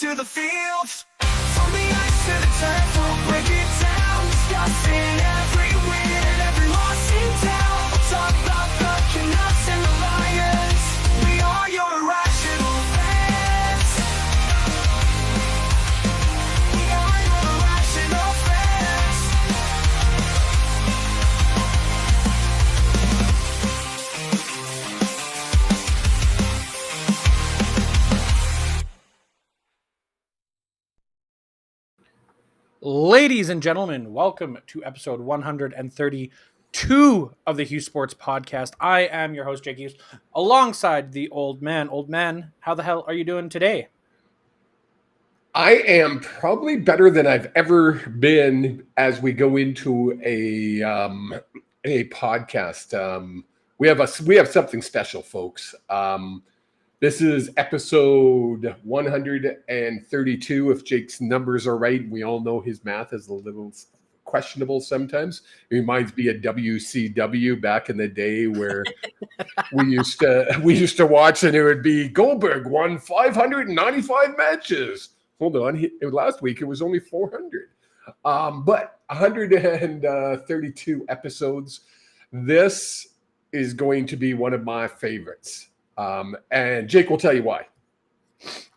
to the field. From the ice to the turf, we'll break it down. Discussing every win and every loss in town. We'll talk about the Canucks and the Lions. We are your irrational fans. We are your irrational fans. Ladies and gentlemen, welcome to episode 132 of the Hughes Sports Podcast. I am your host, Jake Hughes, alongside the old man. Old man, how the hell are you doing today? I am probably better than I've ever been as we go into a podcast. We have something special, folks. This is episode 132. If Jake's numbers are right, we all know his math is a little questionable sometimes. It reminds me of WCW back in the day where we used to watch, and it would be Goldberg won 595 matches. Hold on, last week it was only 400. But 132 episodes. This is going to be one of my favorites. And Jake will tell you why.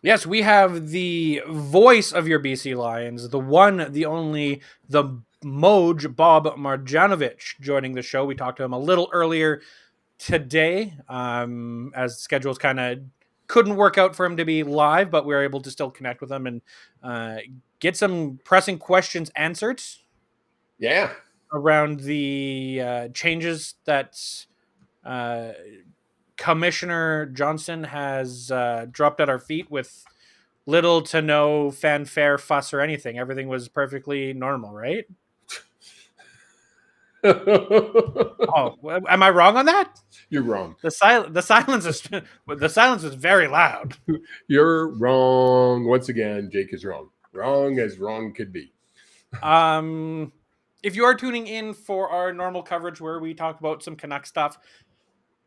Yes, we have the voice of your BC Lions, the one, the only, the Moj, Bob Marjanovich, joining the show. We talked to him a little earlier today, as schedules kind of couldn't work out for him to be live, but we were able to still connect with him and get some pressing questions answered. Yeah. Around the changes that Commissioner Johnson has dropped at our feet with little to no fanfare, fuss, or anything. Everything was perfectly normal, right? Oh, am I wrong on that? You're wrong. The silence is very loud. You're wrong. Once again, Jake is wrong. Wrong as wrong could be. If you are tuning in for our normal coverage where we talk about some Canuck stuff,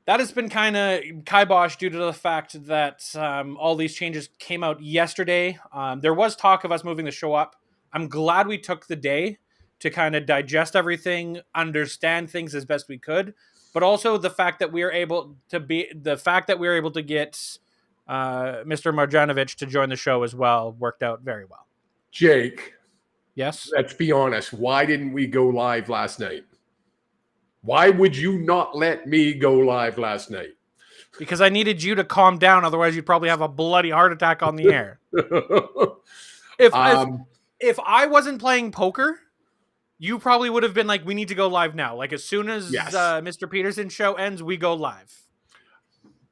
that has been kind of kibosh due to the fact that all these changes came out yesterday. There was talk of us moving the show up. I'm glad we took the day to kind of digest everything, understand things as best we could, but also the fact that we were able to get Mr. Marjanovich to join the show as well worked out very well. Jake, yes. Let's be honest. Why didn't we go live last night? Why would you not let me go live last night? Because I needed you to calm down. Otherwise, you'd probably have a bloody heart attack on the air. If I wasn't playing poker, you probably would have been like, we need to go live now. Like as soon as Mr. Peterson's show ends, we go live.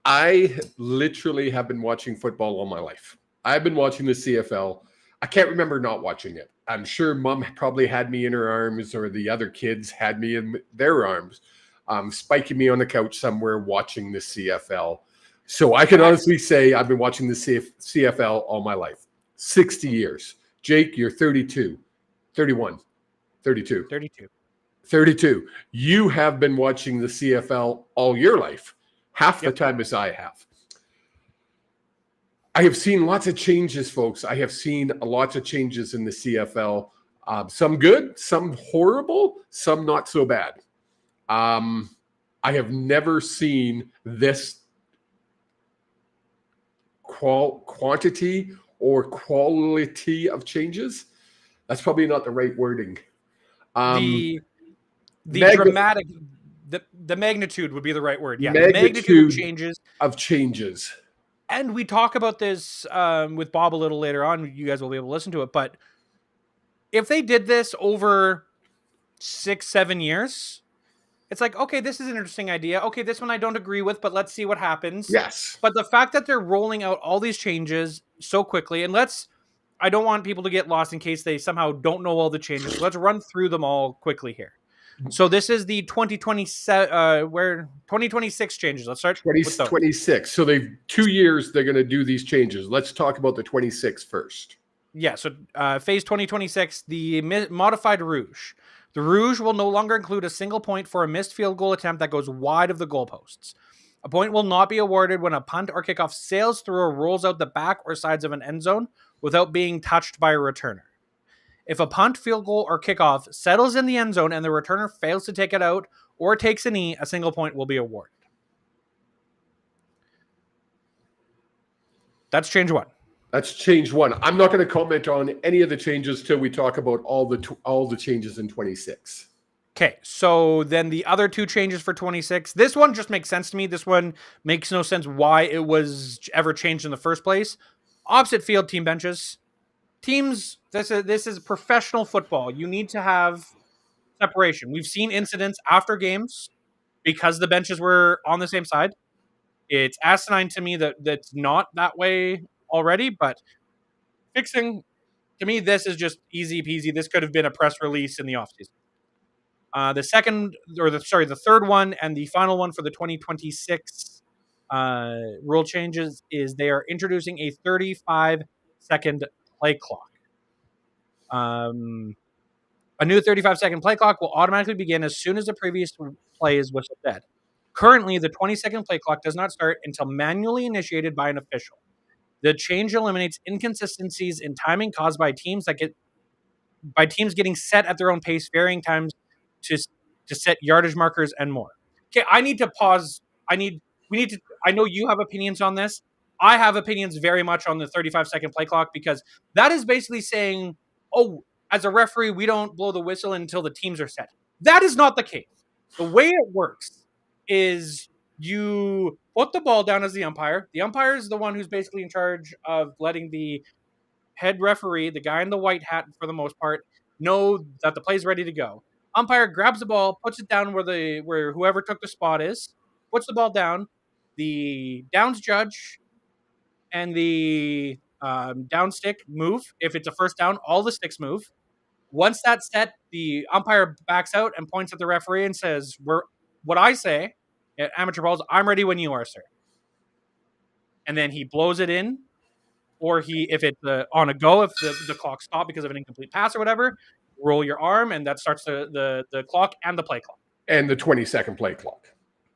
I literally have been watching football all my life. I've been watching the CFL. I can't remember not watching it. I'm sure Mom probably had me in her arms, or the other kids had me in their arms, spiking me on the couch somewhere watching the CFL. So I can honestly say I've been watching the CFL all my life. 60 years. Jake, you're 32. 31. 32. 32. You have been watching the CFL all your life. Half the time as I have. I have seen lots of changes, folks. I have seen lots of changes in the CFL. Some good, some horrible, some not so bad. I have never seen this quantity or quality of changes. That's probably not the right wording. The magnitude would be the right word. Yeah, the magnitude of changes. And we talk about this with Bob a little later on. You guys will be able to listen to it. But if they did this over 6-7 years, it's like, okay, this is an interesting idea. Okay, this one I don't agree with, but let's see what happens. Yes. But the fact that they're rolling out all these changes so quickly, and I don't want people to get lost in case they somehow don't know all the changes. So let's run through them all quickly here. So this is the 2026 changes. Let's start with those. 2026. So they've 2 years they're going to do these changes. Let's talk about the 26 first. Yeah, so phase 2026, the modified Rouge. The Rouge will no longer include a single point for a missed field goal attempt that goes wide of the goalposts. A point will not be awarded when a punt or kickoff sails through or rolls out the back or sides of an end zone without being touched by a returner. If a punt, field goal, or kickoff settles in the end zone and the returner fails to take it out or takes a knee, a single point will be awarded. That's change one. That's change one. I'm not going to comment on any of the changes till we talk about all the changes in 26. Okay, so then the other two changes for 26. This one just makes sense to me. This one makes no sense why it was ever changed in the first place. Opposite field team benches. Teams, this is professional football. You need to have separation. We've seen incidents after games because the benches were on the same side. It's asinine to me that that's not that way already, but fixing, to me, this is just easy peasy. This could have been a press release in the offseason. The third one and the final one for the 2026 rule changes is they are introducing a 35-second play clock. A new 35-second play clock will automatically begin as soon as the previous play is whistled dead. Currently, the 20-second play clock does not start until manually initiated by an official. The change eliminates inconsistencies in timing caused by teams getting set at their own pace, varying times to set yardage markers and more. Okay, I need to pause. I know you have opinions on this. I have opinions very much on the 35-second play clock because that is basically saying, oh, as a referee, we don't blow the whistle until the teams are set. That is not the case. The way it works is you put the ball down as the umpire. The umpire is the one who's basically in charge of letting the head referee, the guy in the white hat for the most part, know that the play's ready to go. Umpire grabs the ball, puts it down where whoever took the spot is, puts the ball down. The downs judge and the down stick move. If it's a first down, all the sticks move. Once that's set, the umpire backs out and points at the referee and says, what I say at amateur balls, I'm ready when you are, sir. And then he blows it in, or if it's on a go, if the clock stopped because of an incomplete pass or whatever, roll your arm, and that starts the clock and the play clock. And the 20-second play clock.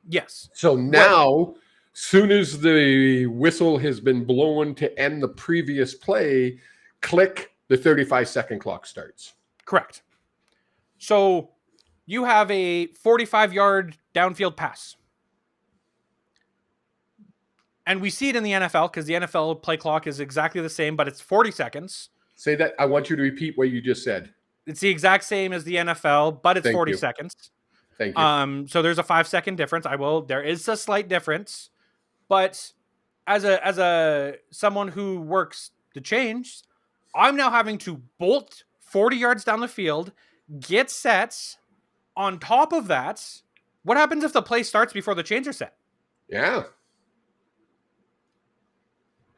Yes. So now, soon as the whistle has been blown to end the previous play, click, the 35-second clock starts. Correct. So you have a 45-yard downfield pass. And we see it in the NFL because the NFL play clock is exactly the same, but it's 40 seconds. Say that. I want you to repeat what you just said. It's the exact same as the NFL, but it's 40 seconds. Thank you. So there's a 5-second difference. There is a slight difference, but as someone who works the change, I'm now having to bolt 40 yards down the field, get sets. On top of that, what happens if the play starts before the chains are set? Yeah.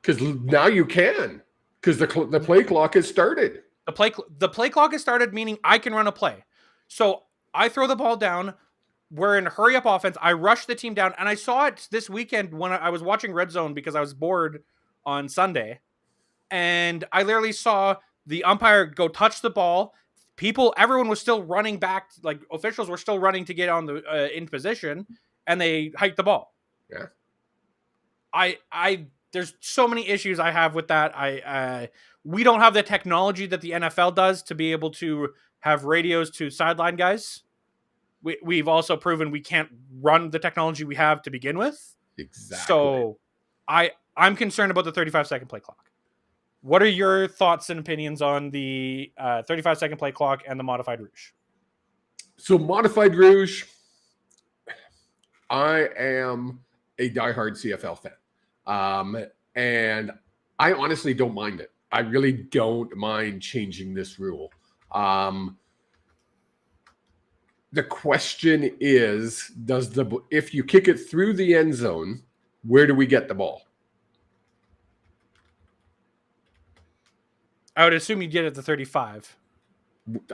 Because now you can. Because the play clock has started. The play clock has started, meaning I can run a play. So I throw the ball down. We're in hurry up offense. I rush the team down. And I saw it this weekend when I was watching Red Zone because I was bored on Sunday. And I literally saw the umpire go touch the ball. Everyone was still running back. Like officials were still running to get on the in position, and they hiked the ball. Yeah. There's so many issues I have with that. We don't have the technology that the NFL does to be able to have radios to sideline guys. We've also proven we can't run the technology we have to begin with. Exactly. So I'm concerned about the 35-second play clock. What are your thoughts and opinions on the 35-second play clock and the modified Rouge? So modified Rouge, I am a diehard CFL fan. And I honestly don't mind it. I really don't mind changing this rule. The question is, if you kick it through the end zone, where do we get the ball? I would assume you get it at the 35.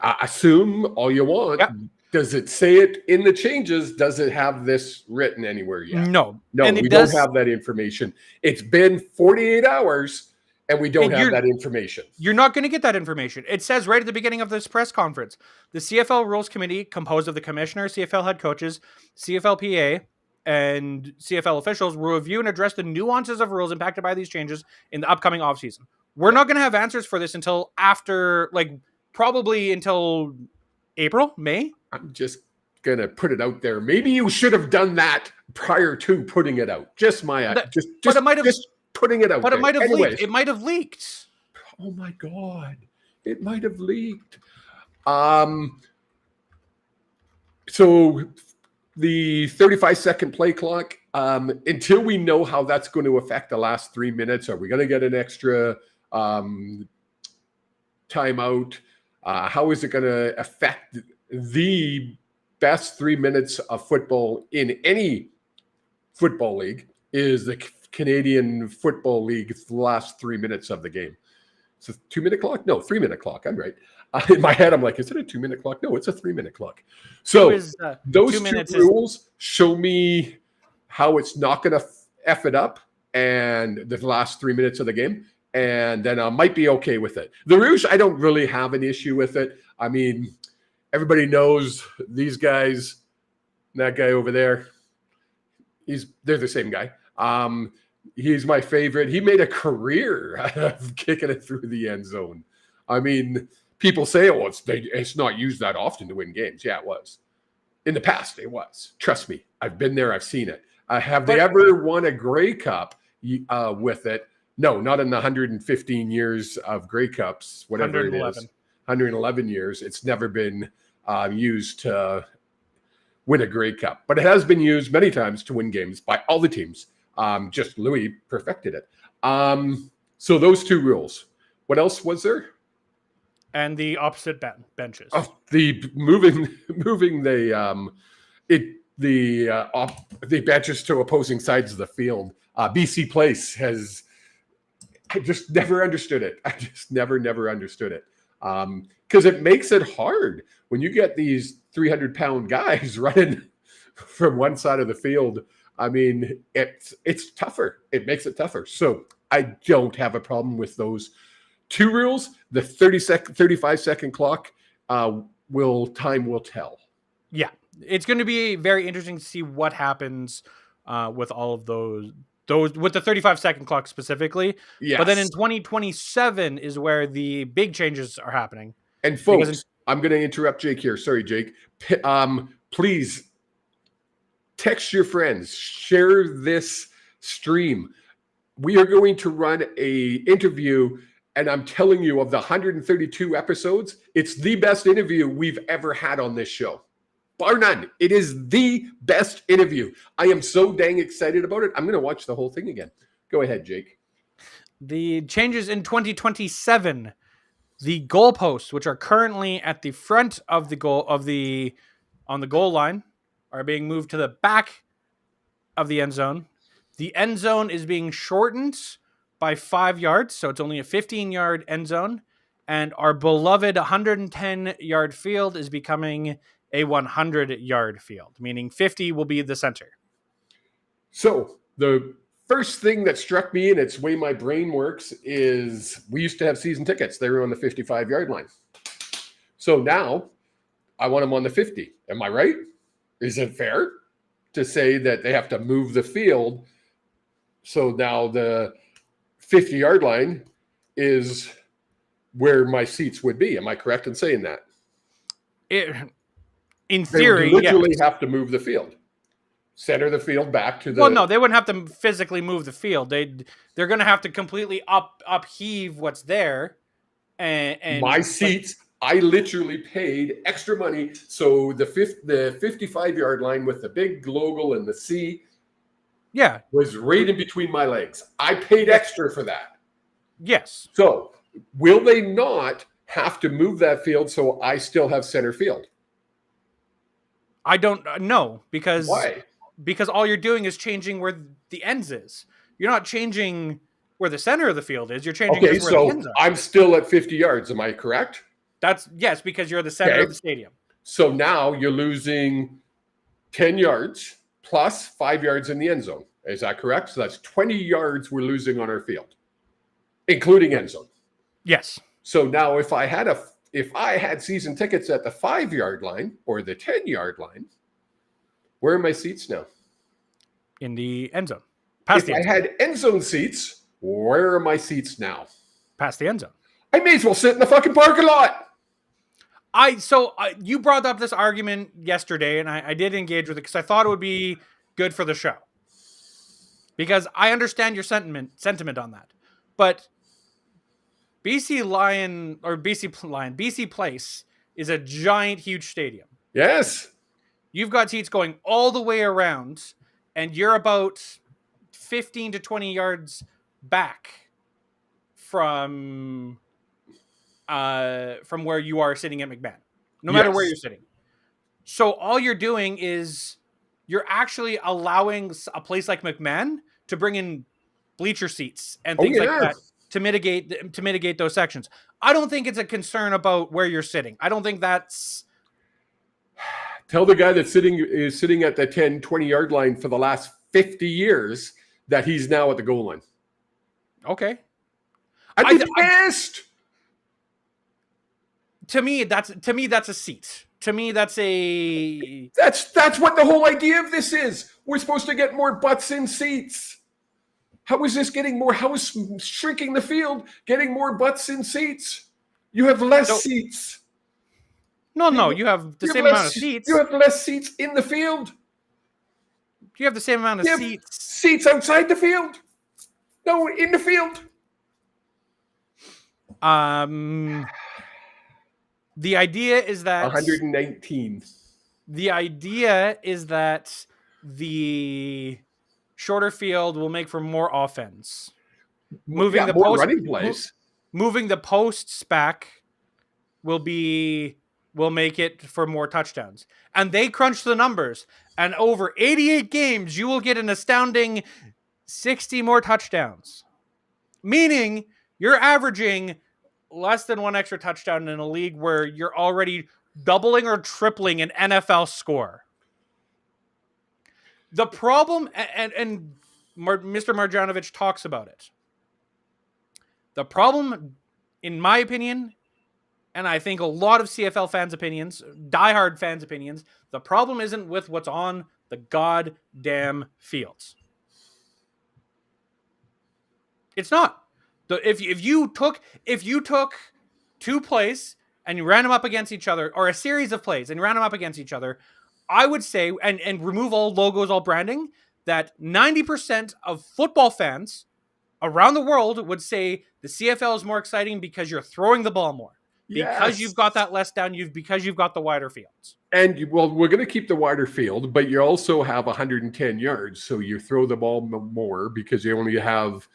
I assume all you want. Yep. Does it say it in the changes? Does it have this written anywhere yet? No. No, we don't have that information. It's been 48 hours and we don't have that information. You're not going to get that information. It says right at the beginning of this press conference, the CFL Rules Committee, composed of the commissioner, CFL head coaches, CFLPA, and CFL officials will review and address the nuances of rules impacted by these changes in the upcoming offseason. We're not going to have answers for this until after, probably until April, May. I'm just going to put it out there. Maybe you should have done that prior to putting it out. Just it might have, just putting it out. But there. it might have Anyways. leaked. It might have leaked. Oh my God. It might have leaked. So the 35-second play clock, until we know how that's going to affect the last 3 minutes, are we going to get an extra timeout? How is it going to affect the best 3 minutes of football in any football league? Is the Canadian Football League's last 3 minutes of the game. It's a 2-minute clock? No, 3-minute clock. I'm right. In my head, I'm like, is it a 2-minute clock? No, it's a 3-minute clock. So those two rules show me how it's not going to F it up and the last 3 minutes of the game. And then I might be okay with it. The Rouge, I don't really have an issue with it. I mean, everybody knows these guys, that guy over there, they're the same guy. He's my favorite. He made a career out of kicking it through the end zone. I mean, people say, oh, it's not used that often to win games. Yeah, it was. In the past, it was. Trust me. I've been there. I've seen it. Have they ever won a Grey Cup with it? No, not in the 115 years of Grey Cups, whatever it is. 111 years. It's never been used to win a Grey Cup. But it has been used many times to win games by all the teams. Just Louis perfected it. So those two rules. What else was there? And the opposite benches. Oh, the moving the benches to opposing sides of the field. BC Place has. I just never understood it. I just never understood it. Because it makes it hard when you get these 300-pound guys running from one side of the field. I mean, it's tougher. It makes it tougher. So I don't have a problem with those two rules. The 35-second clock time will tell. Yeah, it's going to be very interesting to see what happens with all of those with the 35-second clock specifically. Yes. But then in 2027 is where the big changes are happening. And folks, I'm going to interrupt Jake here. Sorry, Jake. Please text your friends, share this stream. We are going to run a interview, and I'm telling you, of the 132 episodes, it's the best interview we've ever had on this show. Bar none. It is the best interview. I am so dang excited about it. I'm going to watch the whole thing again. Go ahead, Jake. The changes in 2027, the goalposts, which are currently at the front of the goal on the goal line, are being moved to the back of the end zone. The end zone is being shortened by 5 yards, so it's only a 15-yard end zone. And our beloved 110-yard field is becoming a 100-yard field, meaning 50 will be the center. So the first thing that struck me, and it's the way my brain works, is we used to have season tickets. They were on the 55-yard line. So now I want them on the 50. Am I right? Is it fair to say that they have to move the field? So now the 50-yard line is where my seats would be. Am I correct in saying that? In theory, they literally have to move the field. Center the field back to the... Well, no, they wouldn't have to physically move the field. They're going to have to completely upheave what's there. And my seats, I literally paid extra money. So the 55-yard line with the big logo and the C was right in between my legs. I paid extra for that. Yes. So will they not have to move that field so I still have center field? I don't know, because why? Because all you're doing is changing where the ends is. You're not changing where the center of the field is. You're changing where the ends are. I'm still at 50 yards. Am I correct? Yes, because you're the center of the stadium. So now you're losing 10 yards plus 5 yards in the end zone. Is that correct? So that's 20 yards we're losing on our field, including end zone. Yes. So now if I had season tickets at the 5-yard line or the 10-yard line, where are my seats now? in the end zone. Past If the I end zone. had end zone seats, where are my seats now? Past the end zone. I may as well sit in the fucking parking lot. You brought up this argument yesterday, and I did engage with it because I thought it would be good for the show. Because I understand your sentiment on that. But BC Place is a giant, huge stadium. Yes. You've got seats going all the way around, and you're about 15 to 20 yards back from where you are sitting at McMahon, no matter where you're sitting. So all you're doing is you're actually allowing a place like McMahon to bring in bleacher seats and things like that to mitigate those sections. I don't think it's a concern about where you're sitting. I don't think that's... Tell the guy that is sitting at the 10, 20-yard line for the last 50 years that he's now at the goal line. Okay. I'd be pissed. To me, that's a seat. To me, that's a... That's what the whole idea of this is. We're supposed to get more butts in seats. How is this getting more? How is shrinking the field getting more butts in seats? You have less seats. No, you have the same amount of seats. You have less seats in the field. You have the same amount of seats. Seats outside the field. No, in the field. The idea is that 119. The idea is that the shorter field will make for more offense. Moving the more post, running plays. Moving the posts back will make it for more touchdowns. And they crunch the numbers. And over 88 games, you will get an astounding 60 more touchdowns. Meaning you're averaging less than one extra touchdown in a league where you're already doubling or tripling an NFL score. The problem, and Mr. Marjanovich talks about it. The problem, in my opinion, and I think a lot of CFL fans' opinions, diehard fans' opinions, the problem isn't with what's on the goddamn fields. It's not. If you took 2 plays and you ran them up against each other, or a series of plays and you ran them up against each other, I would say, and remove all logos, all branding, that 90% of football fans around the world would say the CFL is more exciting because you're throwing the ball more. Because you've got that less down, because you've got the wider fields. And we're going to keep the wider field, but you also have 110 yards, so you throw the ball more because you only have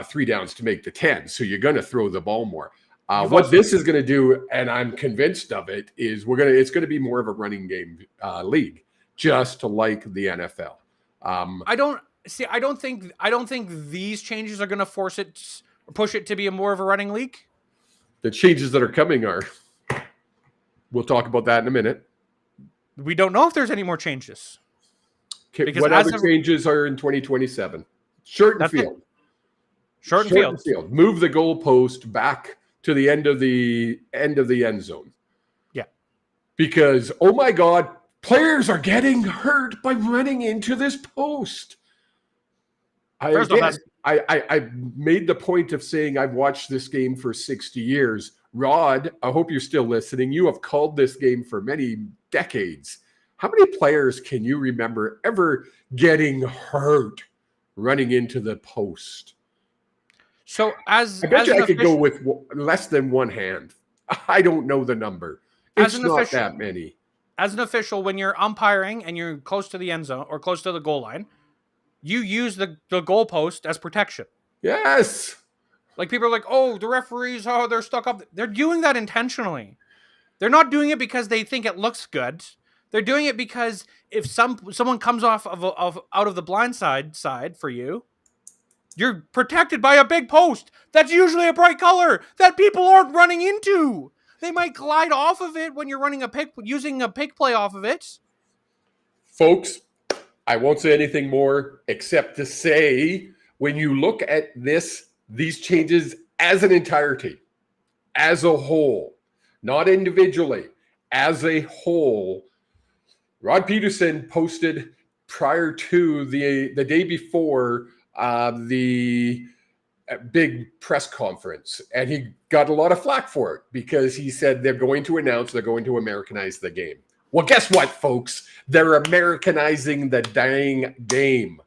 3 downs to make the 10, so you're going to throw the ball more. What this is going to do, and I'm convinced of it, is it's going to be more of a running game league, just like the NFL. I don't think these changes are going to force it or push it to be more of a running league. The changes that are coming are. We'll talk about that in a minute. We don't know if there's any more changes. Because what other changes are in 2027? Shorten field. Shorten field. Move the goalpost back to the end of the end zone. Yeah. Because, oh my God, players are getting hurt by running into this post. I made the point of saying I've watched this game for 60 years. Rod, I hope you're still listening. You have called this game for many decades. How many players can you remember ever getting hurt running into the post? So I bet I could go with less than one hand. I don't know the number. It's not that many. As an official, when you're umpiring and you're close to the end zone or close to the goal line, you use the goalpost as protection. Yes. Like people are like, oh, the referees, they're stuck up. They're doing that intentionally. They're not doing it because they think it looks good. They're doing it because if someone comes off of out of the blind side for you, you're protected by a big post that's usually a bright color that people aren't running into. They might glide off of it when you're running using a pick play off of it. Folks, I won't say anything more except to say when you look at these changes as an entirety, as a whole, not individually, as a whole, Rod Peterson posted prior to the day before the big press conference, and he got a lot of flack for it because he said they're going to Americanize the game. Well, guess what, folks? They're Americanizing the dang game.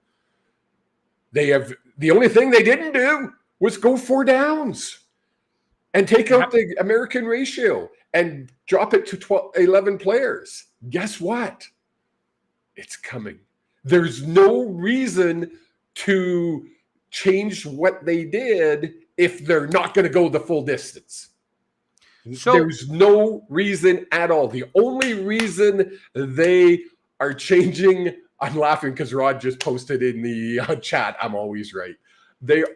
The only thing they didn't do was go 4 downs and take out the American ratio and drop it to 11 players. Guess what? It's coming. There's no reason to change what they did if they're not going to go the full distance. So there's no reason at all. The only reason they are changing, I'm laughing because Rod just posted in the chat, I'm always right. The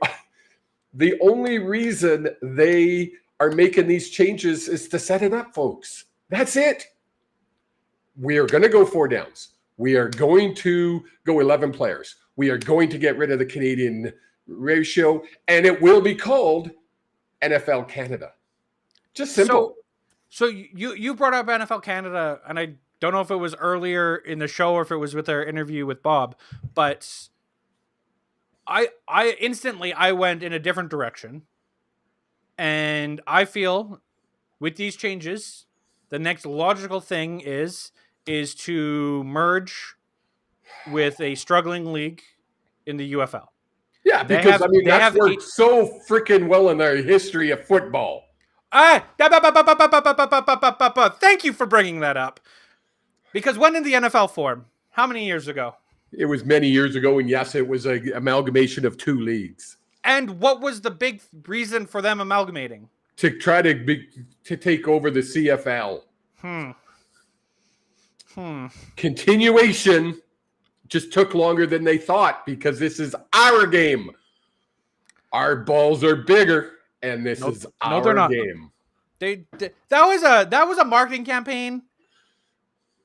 only reason they are making these changes is to set it up, folks. That's it. We are going to go 4 downs. We are going to go 11 players. We are going to get rid of the Canadian ratio, and it will be called NFL Canada. Just simple. So you brought up NFL Canada, and I don't know if it was earlier in the show or if it was with our interview with Bob, but I instantly went in a different direction, and I feel with these changes, the next logical thing is to merge with a struggling league in the UFL. Yeah, because that's worked so freaking well in the history of football. Thank you for bringing that up. Because when did the NFL form? How many years ago? It was many years ago, and yes, it was an amalgamation of 2 leagues. And what was the big reason for them amalgamating? To try to take over the CFL. Continuation just took longer than they thought because this is our game. Our balls are bigger, and this is our game. That was a marketing campaign.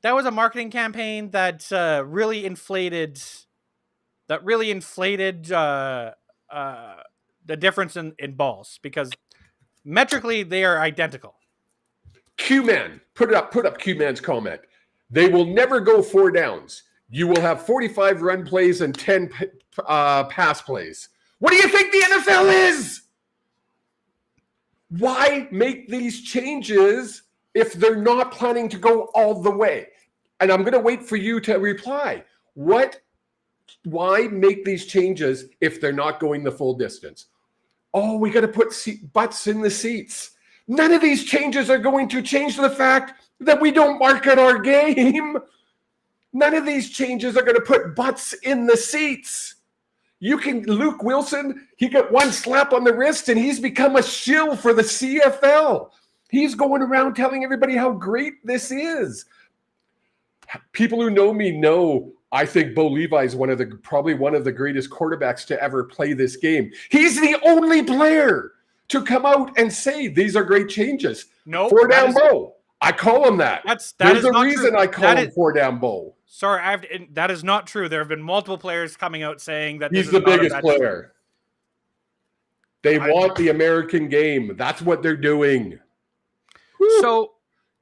That was a marketing campaign that really inflated. That really inflated the difference in balls because metrically they are identical. Q-Man, put up Q-Man's comment. They will never go 4 downs. You will have 45 run plays and 10 pass plays. What do you think the NFL is? Why make these changes if they're not planning to go all the way? And I'm going to wait for you to reply. Why make these changes if they're not going the full distance? Oh, we got to put butts in the seats. None of these changes are going to change the fact that we don't market our game. None of these changes are going to put butts in the seats. Luke Wilson, he got 1 slap on the wrist and he's become a shill for the CFL. He's going around telling everybody how great this is. People who know me know I think Bo Levi is probably one of the greatest quarterbacks to ever play this game. He's the only player to come out and say these are great changes. No, 4 down Bo. I call him that. There's a reason I call him 4 down Bo. Sorry, that is not true. There have been multiple players coming out saying that he's the biggest player. They want the American game. That's what they're doing. Woo. So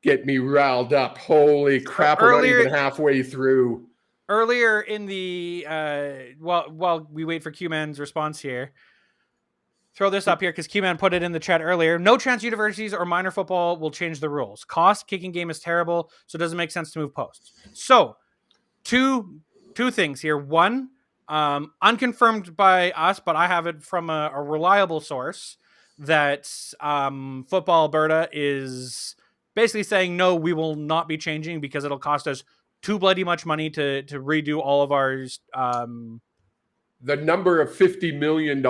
get me riled up. Holy crap! We're not even halfway through. Earlier in the while we wait for Q-Man's response here, throw this up here because Q-Man put it in the chat earlier. No chance universities or minor football will change the rules. Cost, kicking game is terrible, so it doesn't make sense to move posts. So, two things here. One, unconfirmed by us, but I have it from a reliable source that Football Alberta is basically saying, no, we will not be changing because it'll cost us too bloody much money to redo all of ours. The number of $50 million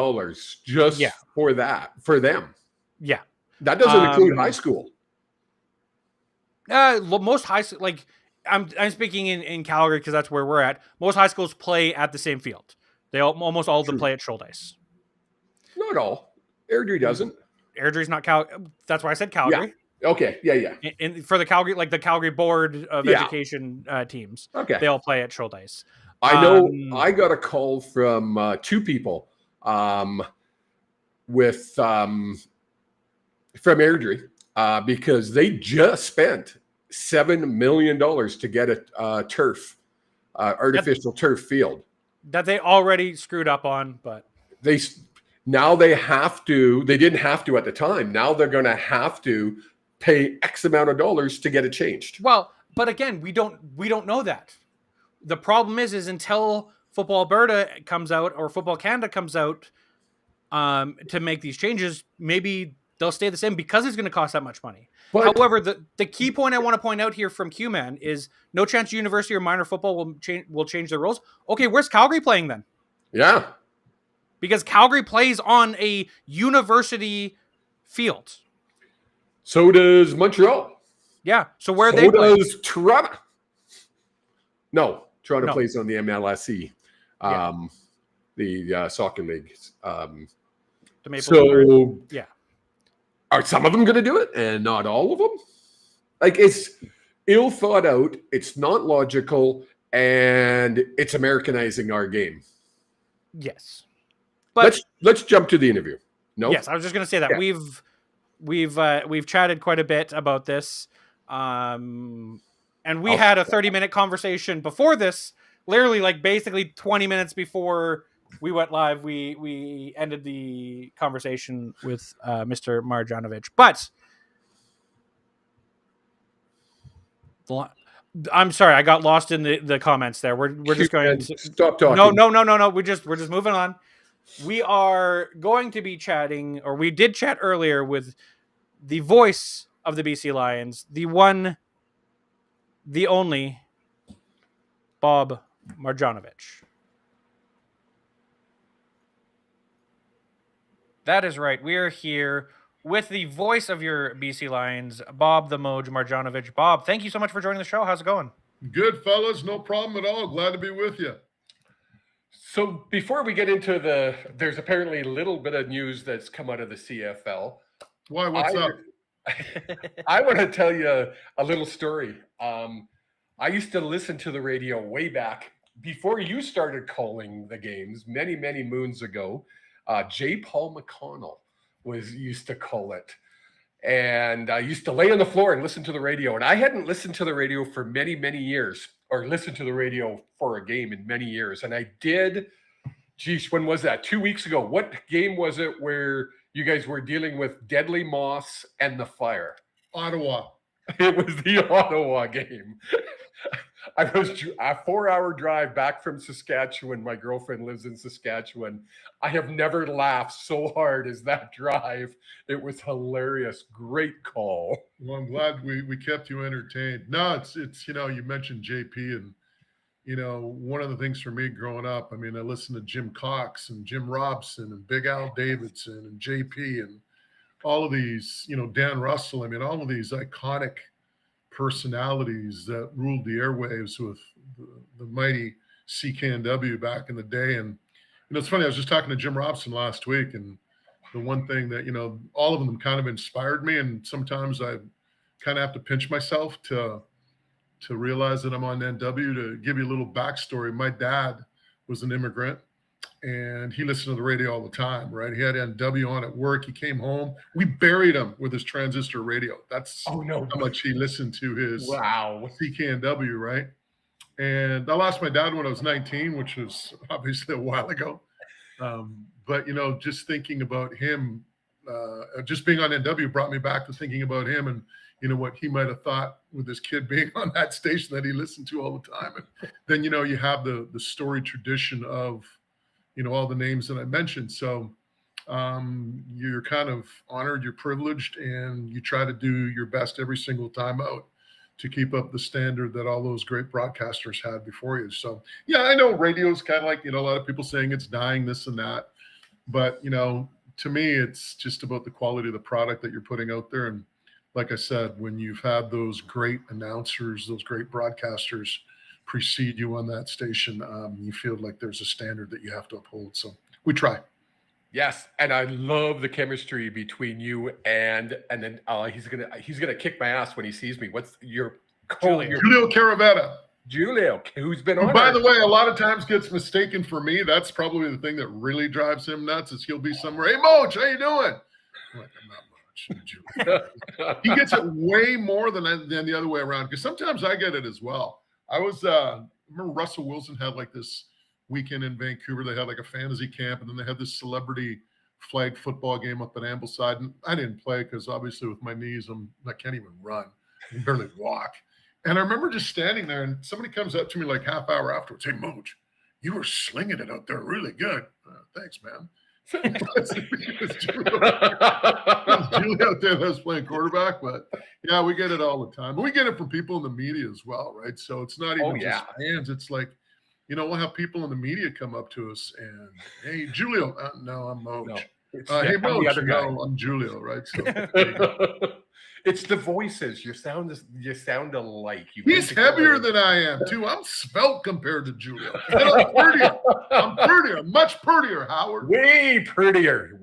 just for them. Yeah. That doesn't include high school. Most high school, like I'm speaking in Calgary because that's where we're at. Most high schools play at the same field. Almost all of them play at Shoaldice. Not all. Airdrie doesn't. Airdrie's not Calgary. That's why I said Calgary. Yeah. Okay. Yeah. And for the Calgary, like the Calgary Board of Education teams, they all play at Shoaldice. I know. I got a call from 2 people with from Airdrie because they just spent $7 million to get a turf artificial turf field. That they already screwed up on, but They have to. They didn't have to at the time. Now they're going to have to pay X amount of dollars to get it changed. well, but again, we don't know that. The problem is until Football Alberta comes out or Football Canada comes out to make these changes, maybe they'll stay the same because it's going to cost that much money. But, however, the key point I want to point out here from Q-Man is no chance university or minor football will change their rules. Okay, where's Calgary playing then? yeah. Because Calgary plays on a university field. So does Montreal. Yeah. So where So they play? does Toronto. No, Toronto No. plays on the MLSE, the soccer league. The Maple Leafs. So Yeah. are some of them going to do it and not all of them? Like, it's ill thought out. It's not logical, and it's Americanizing our game. Yes. But Let's jump to the interview. No. yes, I was just going to say that Yeah. we've chatted quite a bit about this, and we had a 30-minute conversation before this. Literally, like basically 20 minutes before we went live, we ended the conversation with Mr. Marjanovich. But I'm sorry, I got lost in the comments there. We're just going to Stop talking. No. We're just moving on. We are going to be chatting, or we did chat earlier with the voice of the BC Lions, the one, the only, Bob Marjanovich. That is right. We are here with the voice of your BC Lions, Bob the Moj Marjanovich. Bob, thank you so much for joining the show. How's it going? Good, fellas. No problem at all. Glad to be with you. So before we get into there's apparently a little bit of news that's come out of the CFL. Why? What's up? I want to tell you a little story. I used to listen to the radio way back before you started calling the games many, many moons ago. J. Paul McConnell used to call it. And I used to lay on the floor and listen to the radio. And I hadn't listened to the radio for many, many years, or listened to the radio for a game in many years. And I did, when was that? 2 weeks ago. What game was it where you guys were dealing with Deadly Moss and the Fire? Ottawa. It was the Ottawa game. I was a 4-hour drive back from Saskatchewan. My girlfriend lives in Saskatchewan. I have never laughed so hard as that drive. It was hilarious. Great call. Well, I'm glad we kept you entertained. No, it's you mentioned JP, and one of the things for me growing up, I mean, I listened to Jim Cox and Jim Robson and Big Al Davidson and JP and all of these, Dan Russell. I mean, all of these iconic personalities that ruled the airwaves with the mighty CKNW back in the day. And it's funny, I was just talking to Jim Robson last week, and the one thing that all of them kind of inspired me, and sometimes I kind of have to pinch myself to realize that I'm on NW. To give you a little backstory, my dad was an immigrant, and he listened to the radio all the time, right? He had NW on at work. He came home. We buried him with his transistor radio. That's how much he listened to his CKNW, right? And I lost my dad when I was 19, which was obviously a while ago. But, just thinking about him, just being on NW brought me back to thinking about him and, what he might have thought with his kid being on that station that he listened to all the time. And then, you have the story tradition of, all the names that I mentioned. So you're kind of honored, you're privileged, and you try to do your best every single time out to keep up the standard that all those great broadcasters had before you. So, yeah, I know radio's kind of like, a lot of people saying it's dying, this and that. But, to me, it's just about the quality of the product that you're putting out there. And like I said, when you've had those great announcers, those great broadcasters precede you on that station, you feel like there's a standard that you have to uphold. So we try. Yes, and I love the chemistry between you and then he's gonna kick my ass when he sees me. What's your Julio Caravetta? Julio, who's been on. Who, by the way, a lot of times gets mistaken for me. That's probably the thing that really drives him nuts. Is he'll be somewhere. Hey, Moj, how you doing? I'm like, I'm not Moj. He gets it way more than the other way around, because sometimes I get it as well. I was remember Russell Wilson had like this weekend in Vancouver. They had like a fantasy camp, and then they had this celebrity flag football game up at Ambleside. And I didn't play because obviously with my knees, I can't even run. I can barely walk. And I remember just standing there, and somebody comes up to me like half hour afterwards. Hey, Mooj, you were slinging it out there really good. Thanks, man. It was Julie out there that was playing quarterback, but yeah, we get it all the time. And we get it from people in the media as well, right? So it's not even just fans. It's like, we'll have people in the media come up to us and, hey, Julio. No, I'm Mooj. No, hey, Mooj. No, I'm Julio, right? So it's the voices. You sound alike. He's heavier than I am, too. I'm svelte compared to Julio. I'm prettier. I'm much prettier, Howard. Way prettier.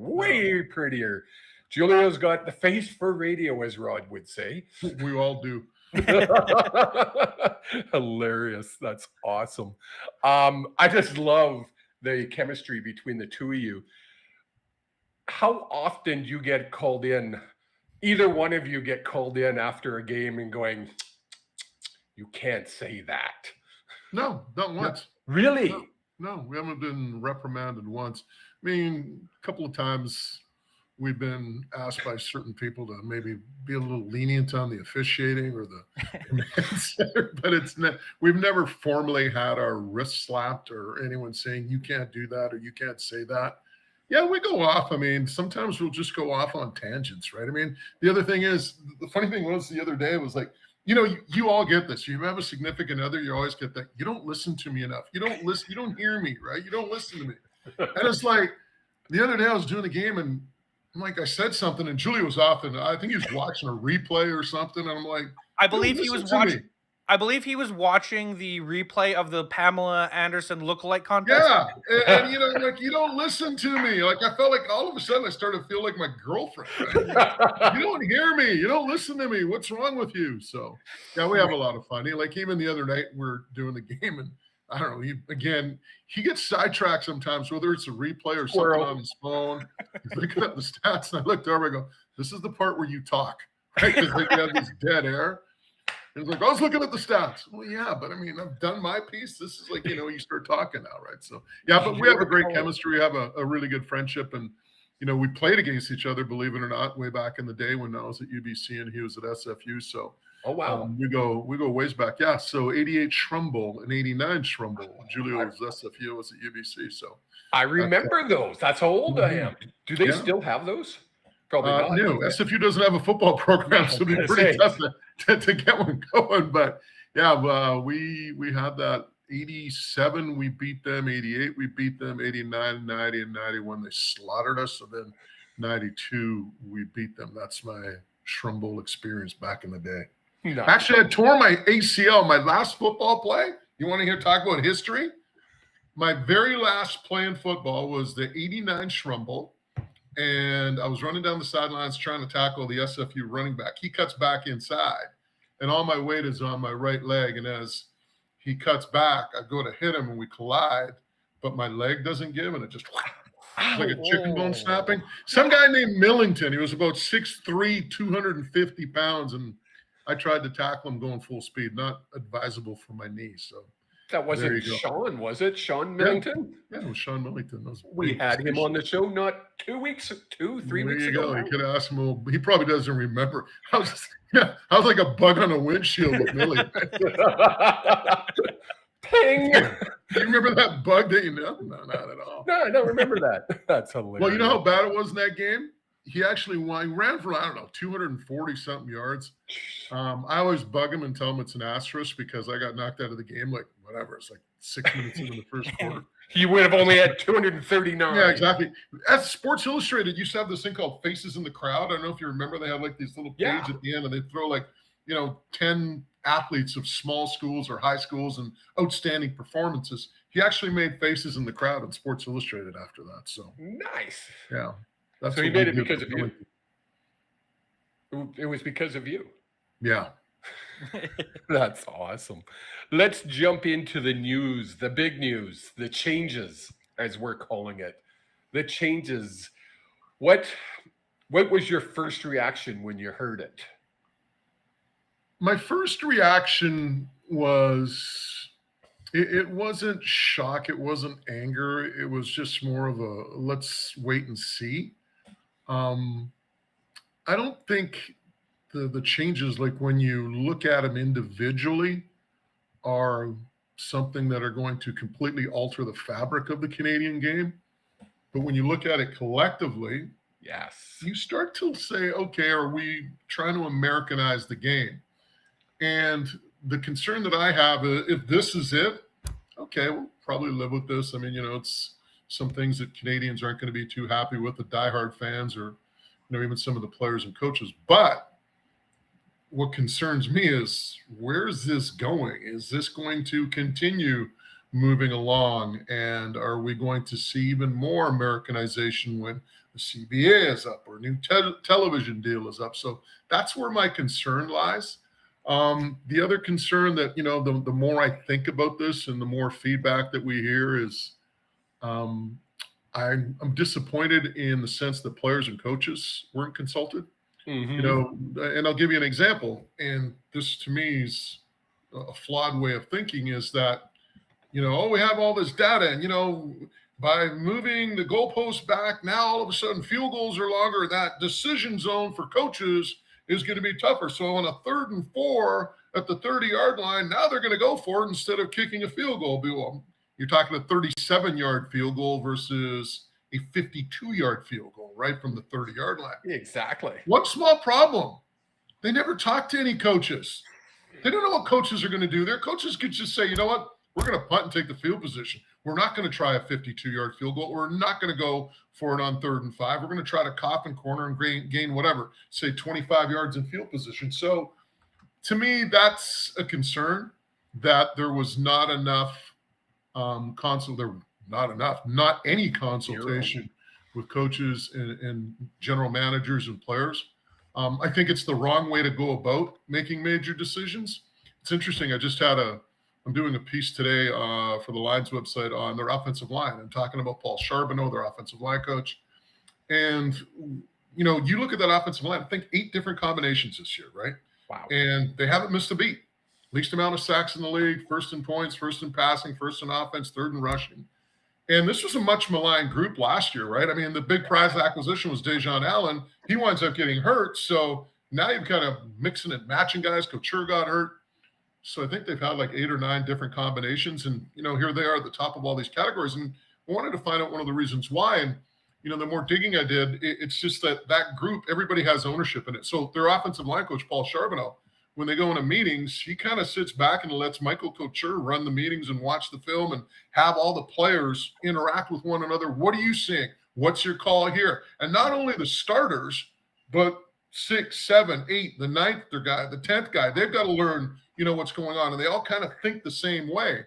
Julio's got the face for radio, as Rod would say. We all do. Hilarious. That's awesome. I just love the chemistry between the two of you. How often do you get called in? Either one of you get called in after a game and going, you can't say that. No, not once. Really? No, we haven't been reprimanded once. I mean, a couple of times we've been asked by certain people to maybe be a little lenient on the officiating or the command center, but we've never formally had our wrist slapped or anyone saying you can't do that or you can't say that. Yeah, we go off. I mean, sometimes we'll just go off on tangents, right? I mean, the other thing is, the funny thing was the other day, it was like, you all get this. You have a significant other, you always get that. You don't listen to me enough. You don't listen. You don't hear me, right? You don't listen to me. And it's like, the other day I was doing the game and I'm like, I said something and Julie was off and I think he was watching a replay or something. And I'm like, I believe he was watching. I believe he was watching the replay of the Pamela Anderson lookalike contest. Yeah, and like, you don't listen to me. Like, I felt like all of a sudden I started to feel like my girlfriend. Right? You don't hear me. You don't listen to me. What's wrong with you? So, yeah, we have a lot of fun. Like, even the other night we're doing the game, and I don't know. He gets sidetracked sometimes, whether it's a replay or something on his phone. He's looking at the stats, and I looked over. I go, "This is the part where you talk, right? Because like, you have this dead air." He's like, I was looking at the stats. Well, yeah, but I mean, I've done my piece. This is like, you start talking now, right? So, yeah, but we have a great chemistry. We have a really good friendship. And, we played against each other, believe it or not, way back in the day when I was at UBC and he was at SFU. So, oh, wow. We go ways back. Yeah, so 88 Schrumble and 89 Schrumble. Julio was SFU, was at UBC. So, I remember those. That's how old I am. Do they still have those? Probably not. No, SFU doesn't have a football program, so it'd be pretty tough to get one going. But yeah, we had that 87, we beat them, 88, we beat them, 89, 90, and 91. They slaughtered us. So then 92, we beat them. That's my Schrumble experience back in the day. No. Actually, I tore my ACL, my last football play. You want to hear talk about history? My very last play in football was the 89 Schrumble. And I was running down the sidelines trying to tackle the SFU running back. He cuts back inside, and all my weight is on my right leg. And as he cuts back, I go to hit him, and we collide, but my leg doesn't give, and it just like a chicken bone snapping. Some guy named Millington, he was about 6'3", 250 pounds, and I tried to tackle him going full speed. Not advisable for my knee, so. That wasn't Sean, was it? Sean Millington? Yeah, it was Sean Millington. We had him on the show not 3 weeks ago. There you go. You could ask him. He probably doesn't remember. I was like a bug on a windshield with Millington. Ping! Do you remember that bug that you know? No, not at all. No, I don't remember that. That's hilarious. Well, you know how bad it was in that game? He actually won. He ran for, 240-something yards. I always bug him and tell him it's an asterisk because I got knocked out of the game, like, whatever. It's like 6 minutes into the first quarter. He would have only had 239. Yeah, exactly. As Sports Illustrated used to have this thing called Faces in the Crowd. I don't know if you remember. They had, like, these little pages at the end, and they throw, like, 10 athletes of small schools or high schools and outstanding performances. He actually made Faces in the Crowd in Sports Illustrated after that. So nice. Yeah. So he made it because of you. It was because of you. Yeah. That's awesome. Let's jump into the news, the big news, the changes, as we're calling it. The changes. What was your first reaction when you heard it? My first reaction was It wasn't shock. It wasn't anger. It was just more of a let's wait and see. I don't think the changes, like when you look at them individually, are something that are going to completely alter the fabric of the Canadian game. But when you look at it collectively, Yes. you start to say, okay, are we trying to Americanize the game? And the concern that I have, if this is it, okay, we'll probably live with this. I mean, it's some things that Canadians aren't going to be too happy with, the diehard fans or, even some of the players and coaches. But what concerns me is, where's this going? Is this going to continue moving along? And are we going to see even more Americanization when the CBA is up or a new television deal is up? So that's where my concern lies. The other concern that, the more I think about this and the more feedback that we hear is I'm disappointed in the sense that players and coaches weren't consulted. Mm-hmm. And I'll give you an example. And this to me is a flawed way of thinking, is that, we have all this data and, by moving the goalposts back, now all of a sudden field goals are longer. That decision zone for coaches is going to be tougher. So on a 3rd and 4 at the 30-yard line, now they're going to go for it instead of kicking a field goal. You're talking a 37-yard field goal versus a 52-yard field goal right from the 30-yard line. Exactly. One small problem. They never talk to any coaches. They don't know what coaches are going to do. Their coaches could just say, you know what? We're going to punt and take the field position. We're not going to try a 52-yard field goal. We're not going to go for it on 3rd and 5. We're going to try to cough and corner and gain whatever, say 25 yards in field position. So to me, that's a concern that there was not enough not any consultation with coaches and general managers and players. I think it's the wrong way to go about making major decisions. It's interesting. I'm doing a piece today for the Lions website on their offensive line. I'm talking about Paul Charbonneau, their offensive line coach. And, you look at that offensive line, I think 8 different combinations this year, right? Wow. And they haven't missed a beat. Least amount of sacks in the league, first in points, first in passing, first in offense, 3rd in rushing. And this was a much maligned group last year, right? I mean, the big prize acquisition was Dejan Allen. He winds up getting hurt. So now you're kind of mixing and matching guys. Couture got hurt. So I think they've had like 8 or 9 different combinations. And, here they are at the top of all these categories. And I wanted to find out one of the reasons why. And, the more digging I did, it's just that group, everybody has ownership in it. So their offensive line coach, Paul Charbonneau, when they go into meetings, he kind of sits back and lets Michael Couture run the meetings and watch the film and have all the players interact with one another. What are you seeing? What's your call here? And not only the starters, but 6, 7, 8, the 9th guy, the 10th guy, they've got to learn, what's going on. And they all kind of think the same way.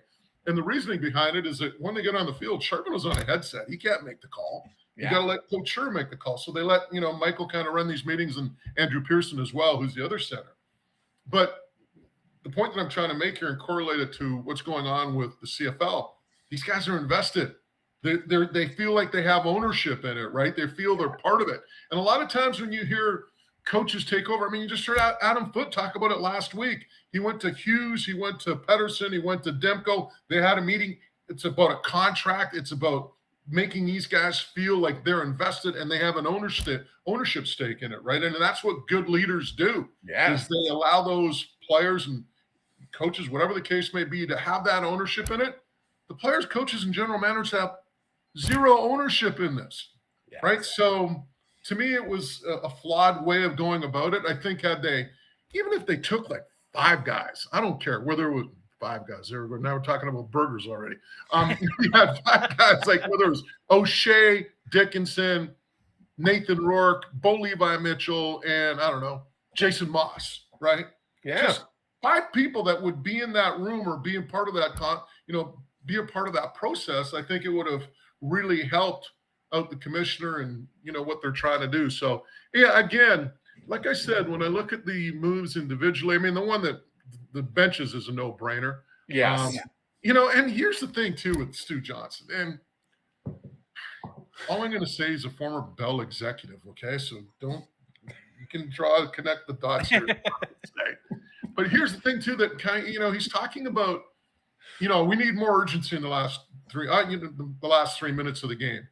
And the reasoning behind it is that when they get on the field, Charbonneu's on a headset. He can't make the call. You got to let Couture make the call. So they let, Michael kind of run these meetings, and Andrew Pearson as well, who's the other center. But the point that I'm trying to make here and correlate it to what's going on with the CFL, these guys are invested. They feel like they have ownership in it, right? They feel they're part of it. And a lot of times when you hear coaches take over, I mean, you just heard Adam Foote talk about it last week. He went to Hughes, he went to Pedersen, he went to Demko. They had a meeting. It's about a contract. It's about making these guys feel like they're invested and they have an ownership stake in it, right? And that's what good leaders do. Yes. Is they allow those players and coaches, whatever the case may be, to have that ownership in it. The players, coaches, and general managers have zero ownership in this, right? So to me, it was a flawed way of going about it. I think even if they took like 5 guys, I don't care whether it was 5 guys. Now we're talking about burgers already. You had 5 guys, like whether it was O'Shea, Dickinson, Nathan Rourke, Bo Levi Mitchell, and I don't know, Jason Moss, right? Yeah. Just 5 people that would be in that room or be a part of that, be a part of that process. I think it would have really helped out the commissioner and, what they're trying to do. So, yeah, again, like I said, when I look at the moves individually, I mean, the one that the benches is a no-brainer. Yes. And here's the thing, too, with Stu Johnson. And all I'm going to say is a former Bell executive, okay? So you can connect the dots here. But here's the thing, too, that kind of, he's talking about we need more urgency in the last the last 3 minutes of the game.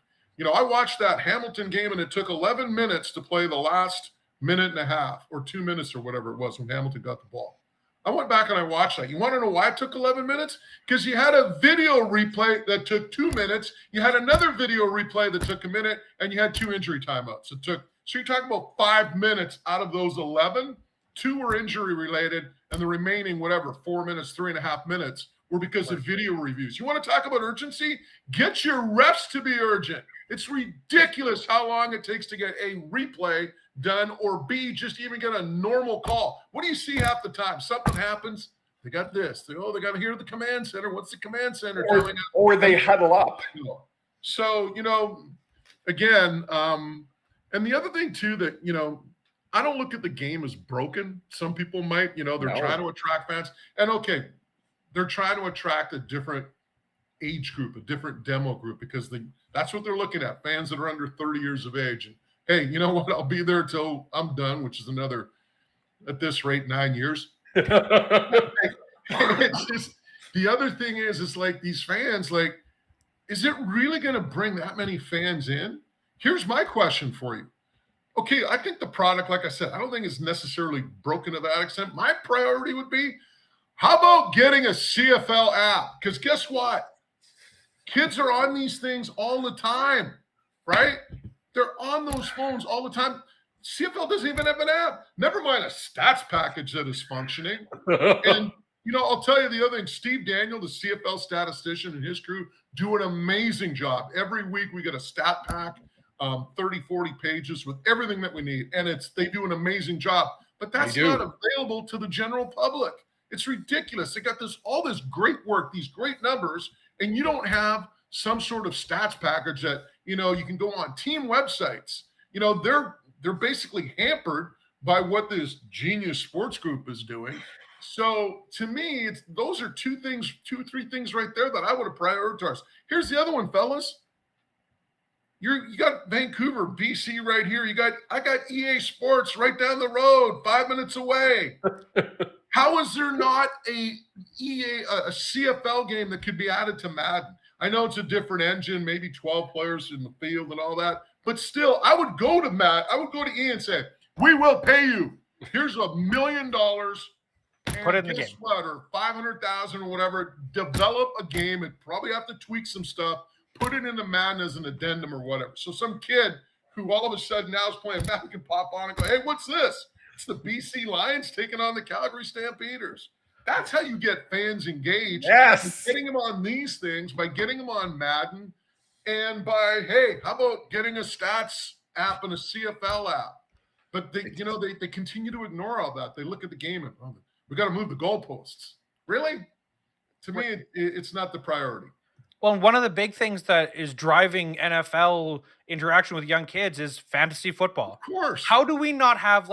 I watched that Hamilton game, and it took 11 minutes to play the last minute and a half or 2 minutes or whatever it was when Hamilton got the ball. I went back and I watched that. You want to know why it took 11 minutes? Because you had a video replay that took 2 minutes. You had another video replay that took a minute, and you had 2 injury timeouts. So you're talking about 5 minutes out of those 11. 2 were injury related, and the remaining, 4 minutes, 3.5 minutes were because of video reviews. You want to talk about urgency? Get your refs to be urgent. It's ridiculous how long it takes to get a replay done, or B, just even get a normal call. What do you see half the time? Something happens, they got this. They got to hear the command center. What's the command center telling us? Or they huddle up. So, again, and the other thing too that, I don't look at the game as broken. Some people might, they're trying to attract fans. And okay, they're trying to attract a different age group, a different demo group, because that's what they're looking at, fans that are under 30 years of age. And hey, you know what? I'll be there till I'm done, which is another, at this rate, 9 years. It's just, the other thing is like these fans, like, is it really going to bring that many fans in? Here's my question for you. Okay, I think the product, like I said, I don't think it's necessarily broken to that extent. My priority would be, how about getting a CFL app? Because guess what? Kids are on these things all the time, right? They're on those phones all the time. CFL doesn't even have an app. Never mind a stats package that is functioning. And, I'll tell you the other thing. Steve Daniel, the CFL statistician, and his crew do an amazing job. Every week we get a stat pack, 30, 40 pages with everything that we need. And they do an amazing job. But that's not available to the general public. It's ridiculous. They got all this great work, these great numbers, and you don't have some sort of stats package that, you can go on team websites. They're basically hampered by what this genius sports group is doing. So to me, those are 2, 3 things right there that I would have prioritized. Here's the other one, fellas. You got Vancouver, BC right here. I got EA Sports right down the road, 5 minutes away. How is there not a CFL game that could be added to Madden? I know it's a different engine, maybe 12 players in the field and all that, but still, I would go to Matt. I would go to EA and say, "We will pay you. Here's $1 million. Put it in the game. Or 500,000 or whatever. Develop a game and probably have to tweak some stuff. Put it into Madden as an addendum or whatever. So some kid who all of a sudden now is playing Madden can pop on and go, hey, what's this? It's the BC Lions taking on the Calgary Stampeders. That's how you get fans engaged. Yes. By getting them on these things, by getting them on Madden, and by, hey, how about getting a stats app and a CFL app? But they continue to ignore all that. They look at the game and, oh, we got to move the goalposts. Really? To me, it's not the priority. Well, one of the big things that is driving NFL interaction with young kids is fantasy football. Of course. How do we not have,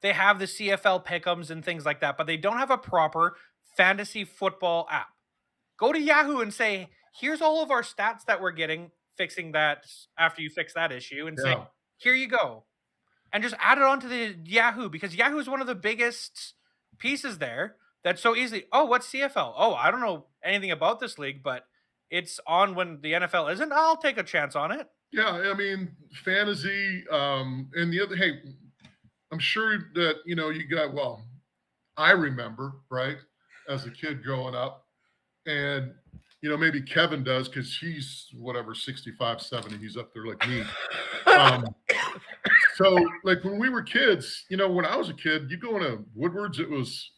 they have the CFL pick'ems and things like that, but they don't have a proper fantasy football app? Go to Yahoo and say, here's all of our stats that we're getting, fixing that after you fix that issue, and say, here you go. And just add it onto the Yahoo, because Yahoo is one of the biggest pieces there that's so easily, oh, what's CFL? Oh, I don't know anything about this league, but it's on when the NFL isn't. I'll take a chance on it. Yeah, I mean, fantasy, and the other, hey, I'm sure that, you got, I remember, right, as a kid growing up, and, maybe Kevin does because he's, 65, 70, he's up there like me. So, when we were kids, when I was a kid, you go into Woodward's, it was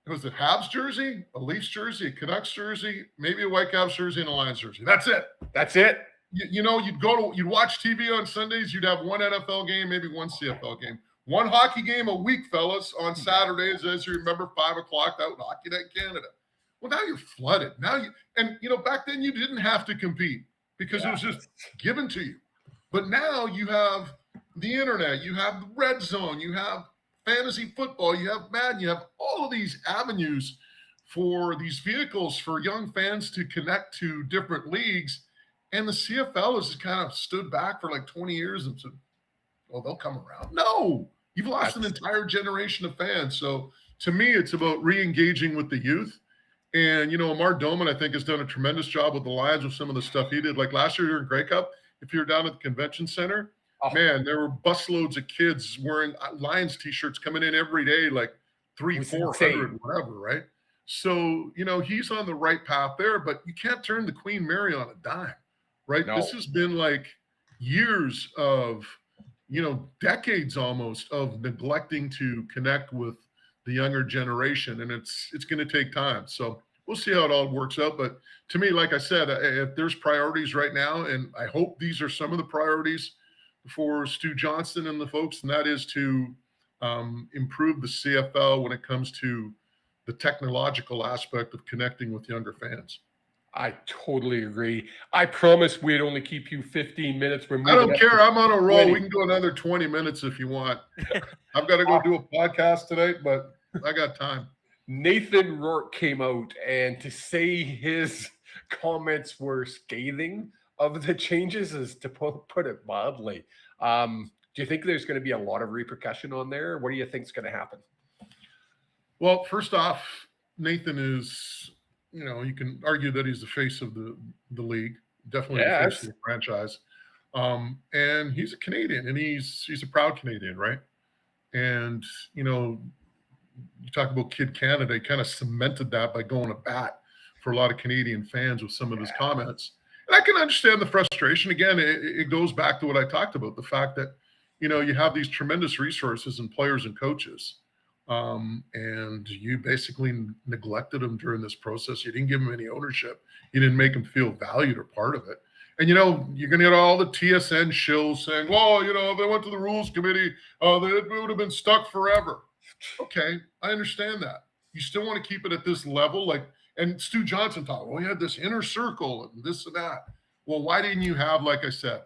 a Habs jersey, a Leafs jersey, a Canucks jersey, maybe a Whitecaps jersey, and a Lions jersey. That's it. You'd watch TV on Sundays. You'd have one NFL game, maybe one CFL game, one hockey game a week, fellas, on Saturdays. As you remember, 5 o'clock, that was Hockey Night Canada. Well, now you're flooded. Back then you didn't have to compete because it was just given to you. But now you have the internet, you have the red zone, you have fantasy football, you have Madden, you have all of these avenues for these vehicles for young fans to connect to different leagues. And the CFL has just kind of stood back for 20 years and said, well, they'll come around. No, you've lost an entire generation of fans. So to me, it's about re-engaging with the youth. And, Amar Doman, I think, has done a tremendous job with the Lions with some of the stuff he did. Like last year during Grey Cup, if you were down at the convention center, man, there were busloads of kids wearing Lions T-shirts coming in every day, like 300-400, whatever, right? So, he's on the right path there, but you can't turn the Queen Mary on a dime, right? No. This has been like years of, decades almost of neglecting to connect with the younger generation, and it's going to take time. So we'll see how it all works out. But to me, like I said, if there's priorities right now, and I hope these are some of the priorities for Stu Johnston and the folks, and that is to improve the CFL when it comes to the technological aspect of connecting with younger fans. I totally agree. I promise we'd only keep you 15 minutes. I don't care. I'm on a roll. We can go another 20 minutes if you want. I've got to go do a podcast tonight, but I got time. Nathan Rourke came out, and to say his comments were scathing of the changes is to put it mildly. Do you think there's going to be a lot of repercussion on there? What do you think is going to happen? Well, first off, Nathan is, you can argue that he's the face of the league, definitely the face of the franchise. And he's a Canadian, and he's a proud Canadian, right? And, you talk about Kid Canada, he kind of cemented that by going to bat for a lot of Canadian fans with some of his comments. And I can understand the frustration. Again, it goes back to what I talked about, the fact that, you have these tremendous resources and players and coaches, and you basically neglected them during this process. You didn't give them any ownership. You didn't make them feel valued or part of it. And, you're going to get all the TSN shills saying, well, if they went to the rules committee, they would have been stuck forever. Okay, I understand that. You still want to keep it at this level. And Stu Johnson thought, well, we had this inner circle and this and that. Well, why didn't you have, like I said,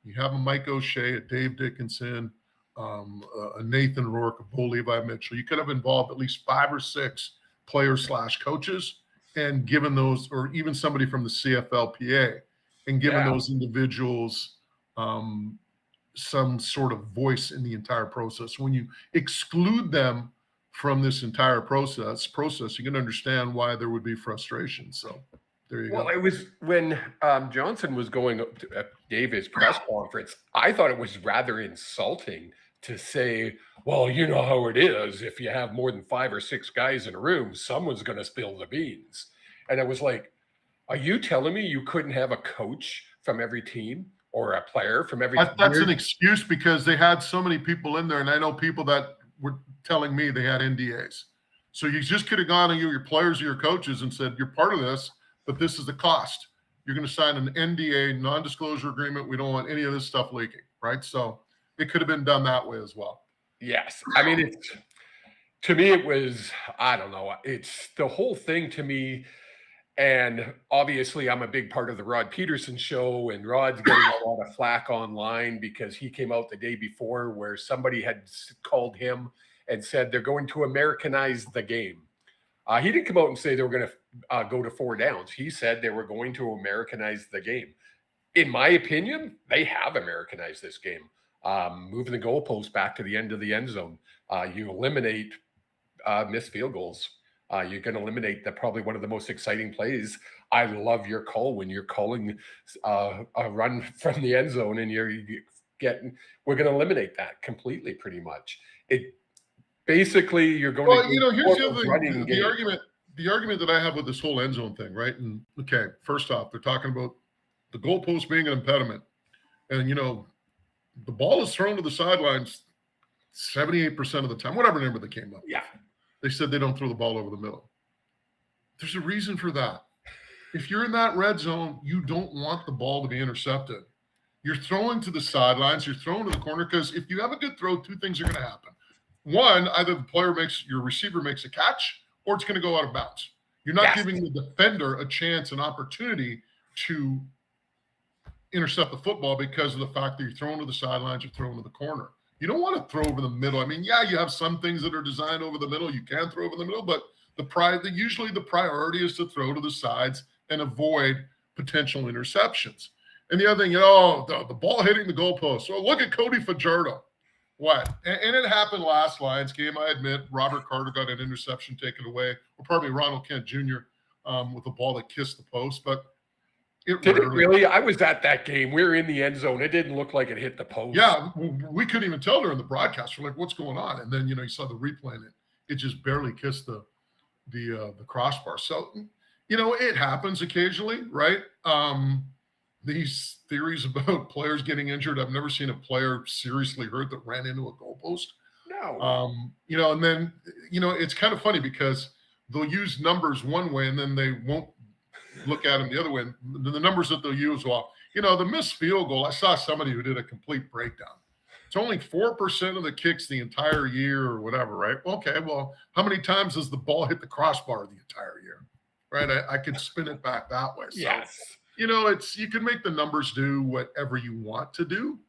you have a Mike O'Shea, a Dave Dickinson, a Nathan Rourke, a Bo Levi Mitchell. You could have involved at least 5 or 6 players/coaches and given those, or even somebody from the CFLPA, and given those individuals some sort of voice in the entire process. When you exclude them from this entire process, you can understand why there would be frustration. So there you go. Well, it was when Johnson was going up to David's press conference, I thought it was rather insulting to say, well, you know how it is. If you have more than 5 or 6 guys in a room, someone's going to spill the beans. And I was like, are you telling me you couldn't have a coach from every team or a player from every team? That's an excuse because they had so many people in there, and I know people that were telling me they had NDAs. So you just could have gone to your players or your coaches and said, you're part of this, but this is the cost. You're going to sign an NDA, non-disclosure agreement. We don't want any of this stuff leaking, right? So it could have been done that way as well. Yes. I mean, to me, it was, I don't know. It's the whole thing to me. And obviously, I'm a big part of the Rod Peterson show, and Rod's getting a lot of flack online because he came out the day before where somebody had called him and said they're going to Americanize the game. He didn't come out and say they were going to go to 4 downs. He said they were going to Americanize the game. In my opinion, they have Americanized this game. Moving the goalpost back to the end of the end zone. You eliminate missed field goals. You can eliminate probably one of the most exciting plays. I love your call when you're calling a run from the end zone and we're going to eliminate that completely pretty much. It basically you're going to here's the other thing, the argument that I have with this whole end zone thing, right? And okay, first off, they're talking about the goalpost being an impediment. And the ball is thrown to the sidelines 78% of the time, whatever number that came up. Yeah. They said they don't throw the ball over the middle. There's a reason for that. If you're in that red zone, you don't want the ball to be intercepted. You're throwing to the sidelines, you're throwing to the corner, because if you have a good throw, 2 things are going to happen. One, either your receiver makes a catch, or it's going to go out of bounds. You're not giving the defender a chance, an opportunity to intercept the football because of the fact that you're throwing to the sidelines, you're throwing to the corner. You don't want to throw over the middle. I mean, you have some things that are designed over the middle. You can throw over the middle, but usually the priority is to throw to the sides and avoid potential interceptions. And the other thing, the ball hitting the goalpost. So look at Cody Fajardo. What? And it happened last Lions game. I admit Robert Carter got an interception taken away, or probably Ronald Kent Jr. with a ball that kissed the post, but Did it really? I was at that game. We were in the end zone. It didn't look like it hit the post. Yeah, we couldn't even tell during the broadcast. We're like, what's going on? And then, you saw the replay and it just barely kissed the crossbar. So, it happens occasionally, right? These theories about players getting injured, I've never seen a player seriously hurt that ran into a goalpost. No. And then, it's kind of funny because they'll use numbers one way and then they won't look at them the other way. The numbers that they'll use, the missed field goal, I saw somebody who did a complete breakdown. It's only 4% of the kicks the entire year or whatever, right? Okay, well, how many times does the ball hit the crossbar the entire year, right? I could spin it back that way. So, yes. You can make the numbers do whatever you want to do,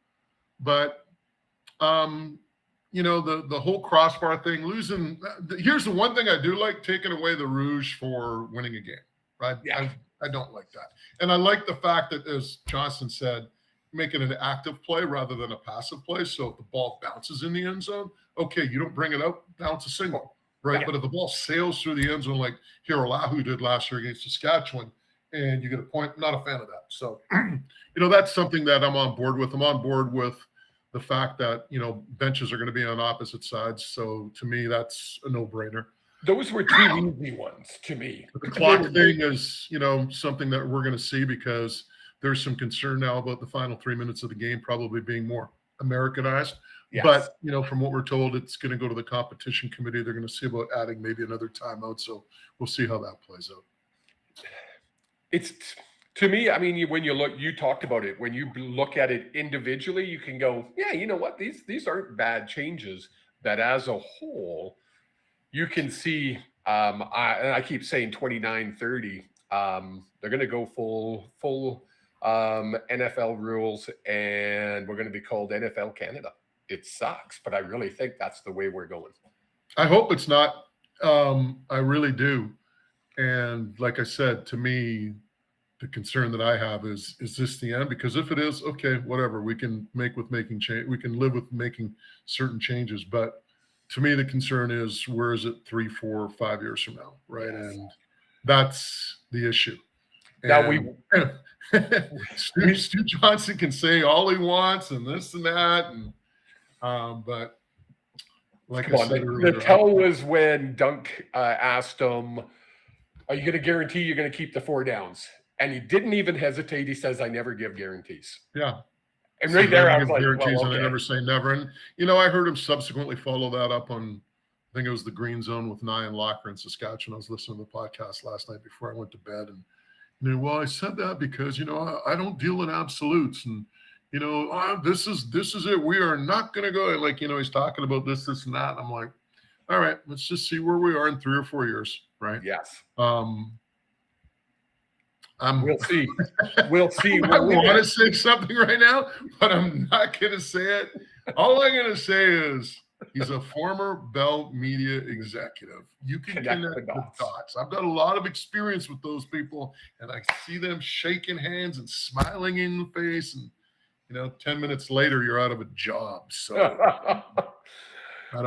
but, the whole crossbar thing, here's the one thing I do like, taking away the Rouge for winning a game, right? Yeah. I don't like that. And I like the fact that, as Johnson said, making an active play rather than a passive play. So if the ball bounces in the end zone, okay, you don't bring it up, now it's a single, right? Yeah. But if the ball sails through the end zone like Hirolahu did last year against Saskatchewan, and you get a point, not a fan of that. So, that's something that I'm on board with. I'm on board with the fact that, benches are going to be on opposite sides. So to me, that's a no-brainer. Those were two easy ones to me. The clock thing is, something that we're going to see because there's some concern now about the final 3 minutes of the game probably being more Americanized. Yes. But, from what we're told, it's going to go to the competition committee. They're going to see about adding maybe another timeout. So we'll see how that plays out. It's, to me, I mean, when you talked about it, when you look at it individually, you can go, yeah, you know what? These aren't bad changes. That as a whole, you can see, I keep saying 29-30. They're going to go full NFL rules, and we're going to be called NFL Canada. It sucks, but I really think that's the way we're going. I hope it's not. I really do. And like I said, to me, the concern that I have is this the end? Because if it is, okay, whatever, we can live with making certain changes. But to me, the concern is, where is it 3, 4, 5 years from now, right? Yes. And that's the issue. Now Stu Johnson can say all he wants and this and that, and but like I said earlier, the tell was when Dunk asked him, "Are you going to guarantee you're going to keep the 4 downs?" And he didn't even hesitate. He says, "I never give guarantees." Yeah. And right there, I was like, guarantees, well, okay. And I never say never. And, I heard him subsequently follow that up on, I think it was the Green Zone with Nye and Locker in Saskatchewan. I was listening to the podcast last night before I went to bed. And, well, I said that because, I don't deal in absolutes. And, this is it. We are not going to go. Like, he's talking about this, and that. And I'm like, all right, let's just see where we are in 3 or 4 years. Right. Yes. We'll see. We'll see. I want to say something right now, but I'm not going to say it. All I'm going to say is he's a former Bell Media executive. You can connect the dots. I've got a lot of experience with those people, and I see them shaking hands and smiling in the face. And, 10 minutes later, you're out of a job. So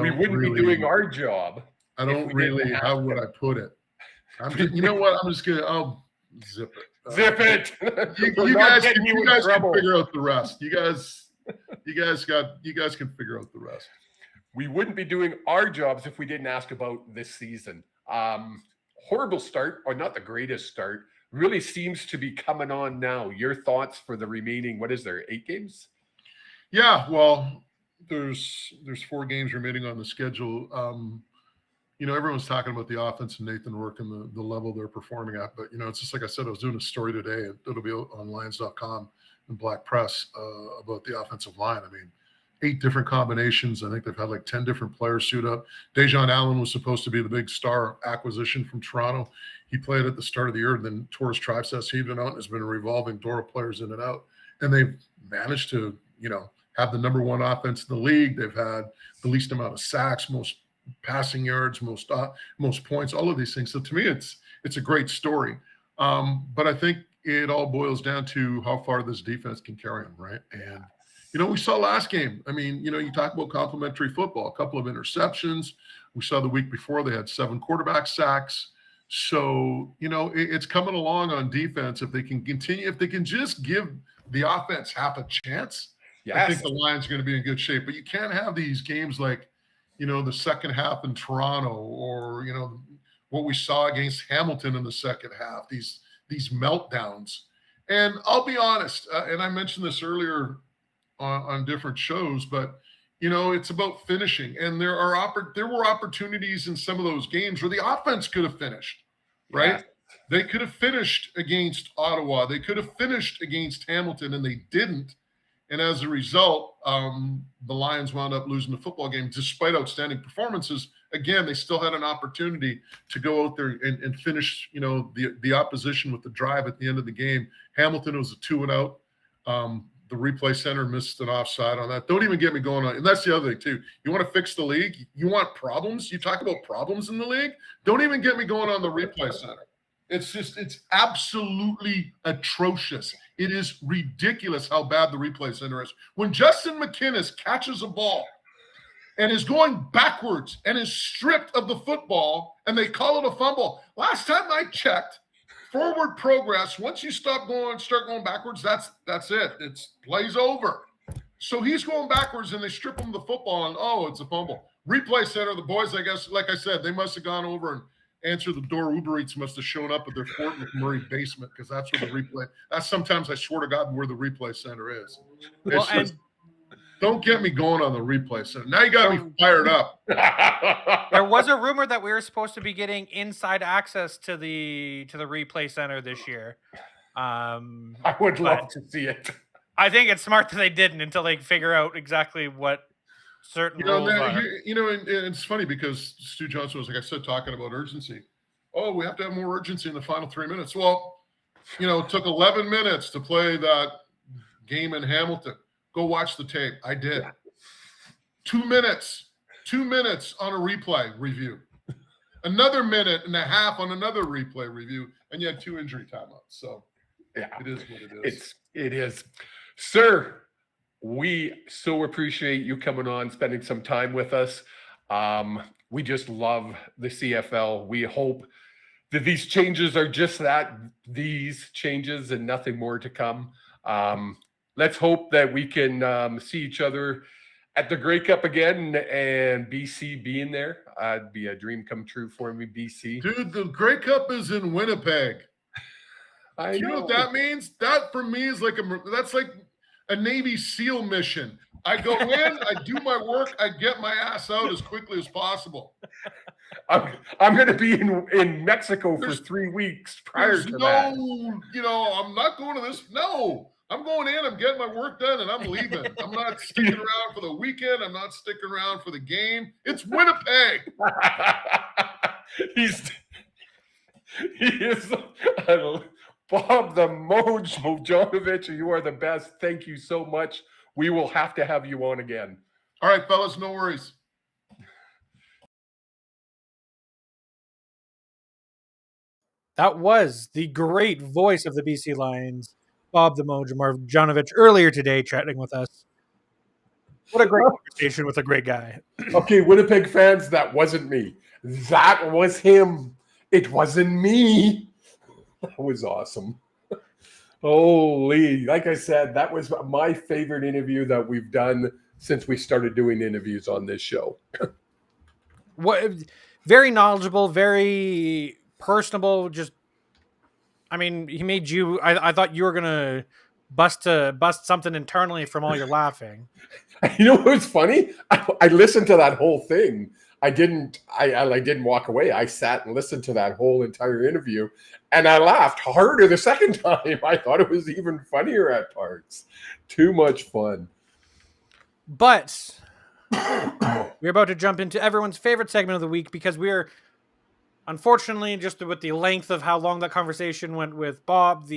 we wouldn't be doing our job. I don't really, how would I put it? You know what? I'm just going to, I'll zip it. Zip it. You guys can figure out the rest. You guys can figure out the rest. We wouldn't be doing our jobs if we didn't ask about this season. Horrible start, or not the greatest start, really seems to be coming on now. Your thoughts for the remaining, 8 games? Yeah, well, there's 4 games remaining on the schedule. Everyone's talking about the offense and Nathan Rourke and the level they're performing at. But, it's just like I said, I was doing a story today. It'll be on Lions.com and Black Press about the offensive line. I mean, 8 different combinations. I think they've had like 10 different players suit up. Dejon Allen was supposed to be the big star acquisition from Toronto. He played at the start of the year and then tore his triceps, heaved it out, and has been a revolving door of players in and out. And they've managed to, have the number 1 offense in the league. They've had the least amount of sacks, most passing yards, most points, all of these things. So to me, it's a great story. But I think it all boils down to how far this defense can carry them, right? And, we saw last game. I mean, you talk about complimentary football, a couple of interceptions. We saw the week before they had 7 quarterback sacks. So, it's coming along on defense. If they can continue, if they can just give the offense half a chance, I think the Lions are going to be in good shape. But you can't have these games like, the second half in Toronto, or, what we saw against Hamilton in the second half, these meltdowns. And I'll be honest, and I mentioned this earlier on different shows, but it's about finishing. And there were opportunities in some of those games where the offense could have finished, right? Yeah. They could have finished against Ottawa. They could have finished against Hamilton, and they didn't. And as a result, the Lions wound up losing the football game despite outstanding performances. Again, they still had an opportunity to go out there and finish, the opposition with the drive at the end of the game. Hamilton was a 2-and-out. The replay center missed an offside on that. Don't even get me going on. And that's the other thing, too. You want to fix the league? You want problems? You talk about problems in the league? Don't even get me going on the replay center. It's absolutely atrocious. It is ridiculous how bad the replay center is. When Justin McInnes catches a ball and is going backwards and is stripped of the football and they call it a fumble. Last time I checked, forward progress, once you start going backwards, that's it. It's plays over. So he's going backwards and they strip him the football and, it's a fumble. Replay center, the boys, I guess, like I said, they must have gone over and answered the door. Uber Eats must have shown up at their Fort McMurray basement, because that's where the replay. That's sometimes, I swear to God, where the replay center is. Don't get me going on the replay center. Now you got me fired up. There was a rumor that we were supposed to be getting inside access to the replay center this year. I would love to see it. I think it's smart that they didn't until they figure out exactly what certain rules are. And it's funny because Stu Johnson was, like I said, talking about urgency. Oh, we have to have more urgency in the final 3 minutes. Well, it took 11 minutes to play that game in Hamilton. Go watch the tape. I did. 2 minutes. 2 minutes on a replay review. Another minute and a half on another replay review, and you had 2 injury timeouts. So yeah, it is what it is. It is. Sir, we so appreciate you coming on, spending some time with us. We just love the CFL. We hope that these changes are just that, these changes, and nothing more to come. Let's hope that we can see each other at the Grey Cup again, and BC being there. It'd be a dream come true for me, BC. Dude, the Grey Cup is in Winnipeg. I know. You know what that means? That for me is that's like a Navy SEAL mission. I go in, I do my work, I get my ass out as quickly as possible. I'm going to be in Mexico for 3 weeks prior to that. I'm not going to this. No. I'm going in, I'm getting my work done, and I'm leaving. I'm not sticking around for the weekend. I'm not sticking around for the game. It's Winnipeg. He is Bob the Marjanovich. You are the best. Thank you so much. We will have to have you on again. All right, fellas, no worries. That was the great voice of the BC Lions, Bob the Mojo Marjanovich, earlier today chatting with us. What a great conversation with a great guy. Okay, Winnipeg fans, that wasn't me. That was him. It wasn't me. That was awesome. Holy, like I said, that was my favorite interview that we've done since we started doing interviews on this show. Very knowledgeable, very personable, he made you. I thought you were gonna bust something internally from all your laughing. You know what's funny? I listened to that whole thing. I didn't walk away. I sat and listened to that whole entire interview, and I laughed harder the second time. I thought it was even funnier at parts. Too much fun. But we're about to jump into everyone's favorite segment of the week, because we're, unfortunately, just with the length of how long that conversation went with Bob,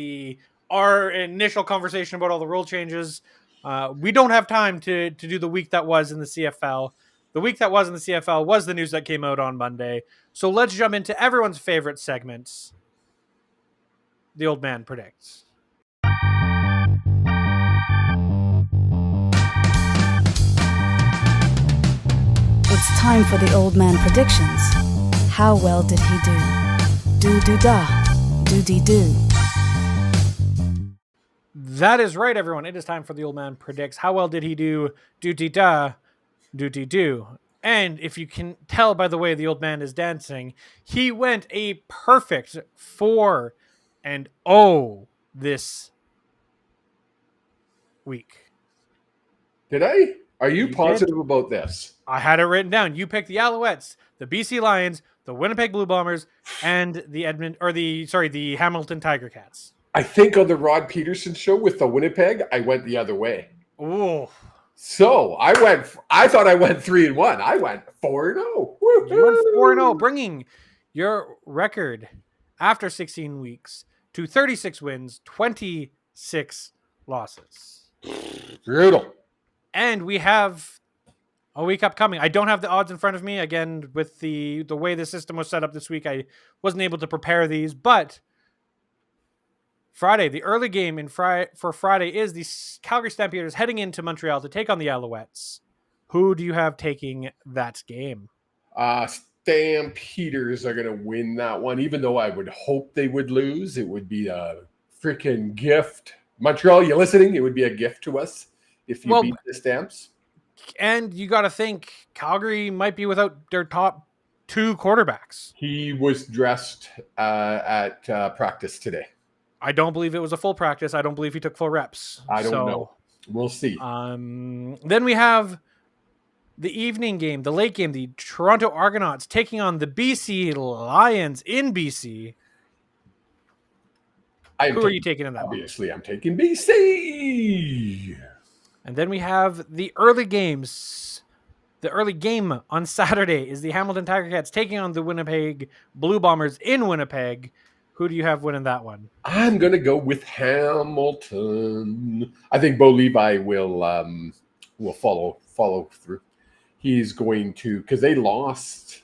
our initial conversation about all the rule changes, we don't have time to do the week that was in the CFL. The week that was in the CFL was the news that came out on Monday. So let's jump into everyone's favorite segments. The Old Man Predicts. It's time for the Old Man Predictions. How well did he do? Do-do-da. Do-dee-do. That is right, everyone. It is time for the old man predicts. How well did he do? Do-dee-da. Do-dee-do. And if you can tell by the way the old man is dancing, he went a perfect 4-0 this week. Did I? Are you You positive about this? I had it written down. You picked the Alouettes, the BC Lions, the Winnipeg Blue Bombers, and the Hamilton Tiger Cats. I think on the Rod Peterson show with the Winnipeg, I went the other way. Ooh. So I thought I went 3-1. I went 4-0. You went 4-0, bringing your record after 16 weeks to 36 wins, 26 losses. Brutal. And we have a week upcoming. I don't have the odds in front of me. Again, with the way the system was set up this week, I wasn't able to prepare these. But Friday, the early game for Friday is the Calgary Stampeders heading into Montreal to take on the Alouettes. Who do you have taking that game? Stampeders are going to win that one, even though I would hope they would lose. It would be a freaking gift. Montreal, you listening? It would be a gift to us if you beat the Stamps. And you got to think Calgary might be without their top 2 quarterbacks. He was dressed at practice today. I don't believe it was a full practice. I don't believe he took full reps. I don't know. We'll see. Then we have the evening game, the late game, the Toronto Argonauts taking on the BC Lions in BC. Who are you taking in that one? Obviously, I'm taking BC. And then we have the early games. The early game on Saturday is the Hamilton Tiger Cats taking on the Winnipeg Blue Bombers in Winnipeg. Who do you have winning that one? I'm going to go with Hamilton. I think Bo Levi will follow through. He's going to, because they lost.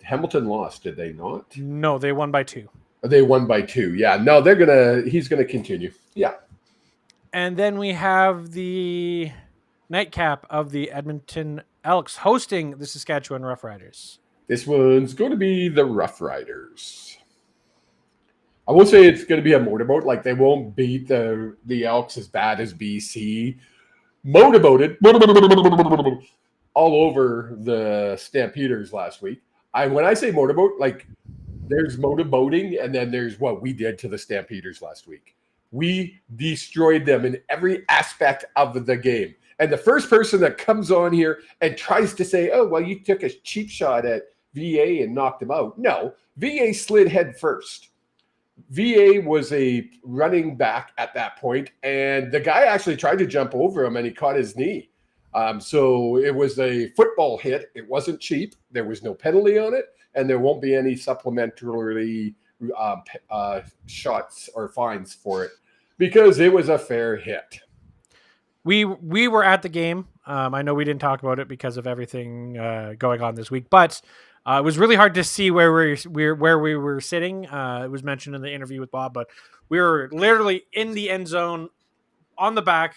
Hamilton lost, did they not? No, they won by 2. They won by 2. Yeah, no, he's going to continue. Yeah. And then we have the nightcap of the Edmonton Elks hosting the Saskatchewan Roughriders. This one's going to be the Roughriders. I won't say it's going to be a motorboat. Like, they won't beat the Elks as bad as BC. Motorboated all over the Stampeders last week. When I say motorboat, like, there's motorboating, and then there's what we did to the Stampeders last week. We destroyed them in every aspect of the game. And the first person that comes on here and tries to say, oh, well, you took a cheap shot at VA and knocked him out. No, VA slid head first. VA was a running back at that point, and the guy actually tried to jump over him, and he caught his knee. So it was a football hit. It wasn't cheap. There was no penalty on it, and there won't be any supplementary shots or fines for it because it was a fair hit. We were at the game. I know we didn't talk about it because of everything going on this week, but it was really hard to see where we were sitting. It was mentioned in the interview with Bob, but we were literally in the end zone on the back,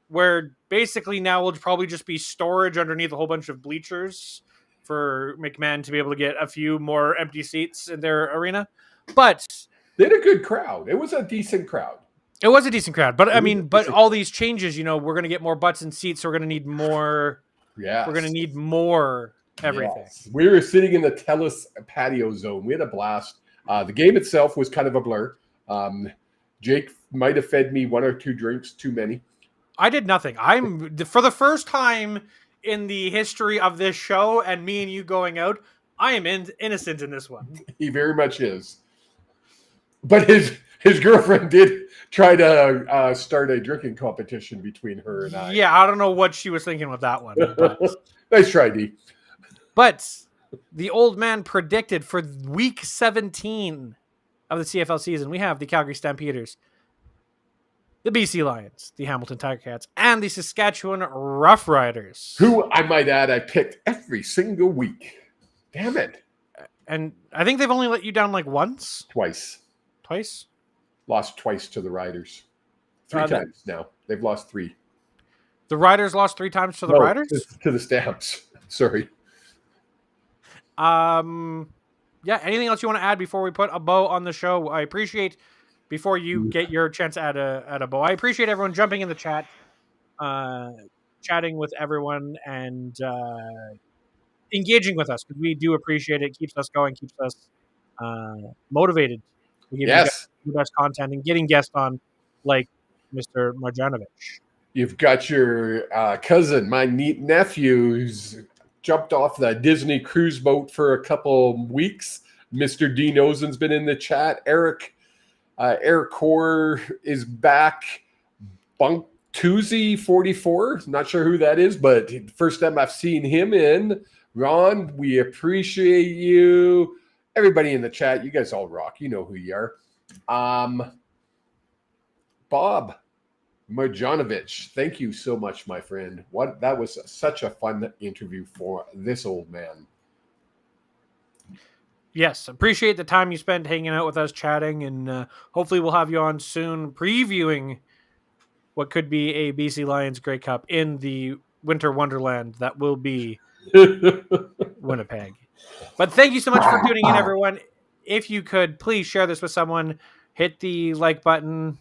where basically now will probably just be storage underneath a whole bunch of bleachers for McMahon to be able to get a few more empty seats in their arena. But they had a good crowd. It was a decent crowd. It was a decent crowd. But I mean, but all these changes, we're going to get more butts and seats. So we're going to need more. Yeah. We're going to need more everything. Yes. We were sitting in the Telus patio zone. We had a blast. The game itself was kind of a blur. Jake might have fed me 1 or 2 drinks too many. I did nothing. For the first time in the history of this show and me and you going out, I am innocent in this one. He very much is. But his girlfriend did try to start a drinking competition between her and I. Yeah, I don't know what she was thinking with that one. But. Nice try, D. But the old man predicted for week 17 of the CFL season, we have the Calgary Stampeders, the BC Lions, the Hamilton Tiger Cats, and the Saskatchewan Roughriders. Who, I might add, I picked every single week. Damn it. And I think they've only let you down like once? Twice. Lost twice to the Riders. 3 times now. They've lost 3. The Riders lost 3 times to the Riders? To the Stamps. Sorry. yeah, anything else you want to add before we put a bow on the show? I appreciate, before you get your chance to add a bow, I appreciate everyone jumping in the chat, chatting with everyone, and engaging with us, because we do appreciate it. It keeps us going, keeps us motivated to give you guys Yes. the best content and getting guests on like Mr. Marjanovich. You've got your cousin, my nephew, who's jumped off the Disney cruise boat for a couple weeks. Mr. Dean Ozen's been in the chat. Eric Core is back. Bunk Tuesday 44. Not sure who that is, but first time I've seen him in. Ron, we appreciate you. Everybody in the chat, you guys all rock. You know who you are. Bob Marjanovich, thank you so much, my friend. That was such a fun interview for this old man. Yes, appreciate the time you spent hanging out with us, chatting, and hopefully we'll have you on soon, previewing what could be a BC Lions Grey Cup in the winter wonderland that will be Winnipeg. But thank you so much for tuning in, everyone. If you could, please share this with someone. Hit the like button.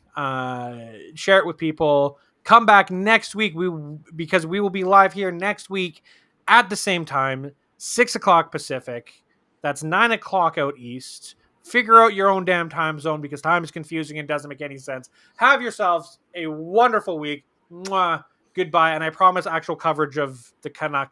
Share it with people. Come back next week, because we will be live here next week at the same time, 6:00 Pacific. That's 9:00 out east. Figure out your own damn time zone, because time is confusing and doesn't make any sense. Have yourselves a wonderful week. Mwah. Goodbye. And I promise actual coverage of the Canucks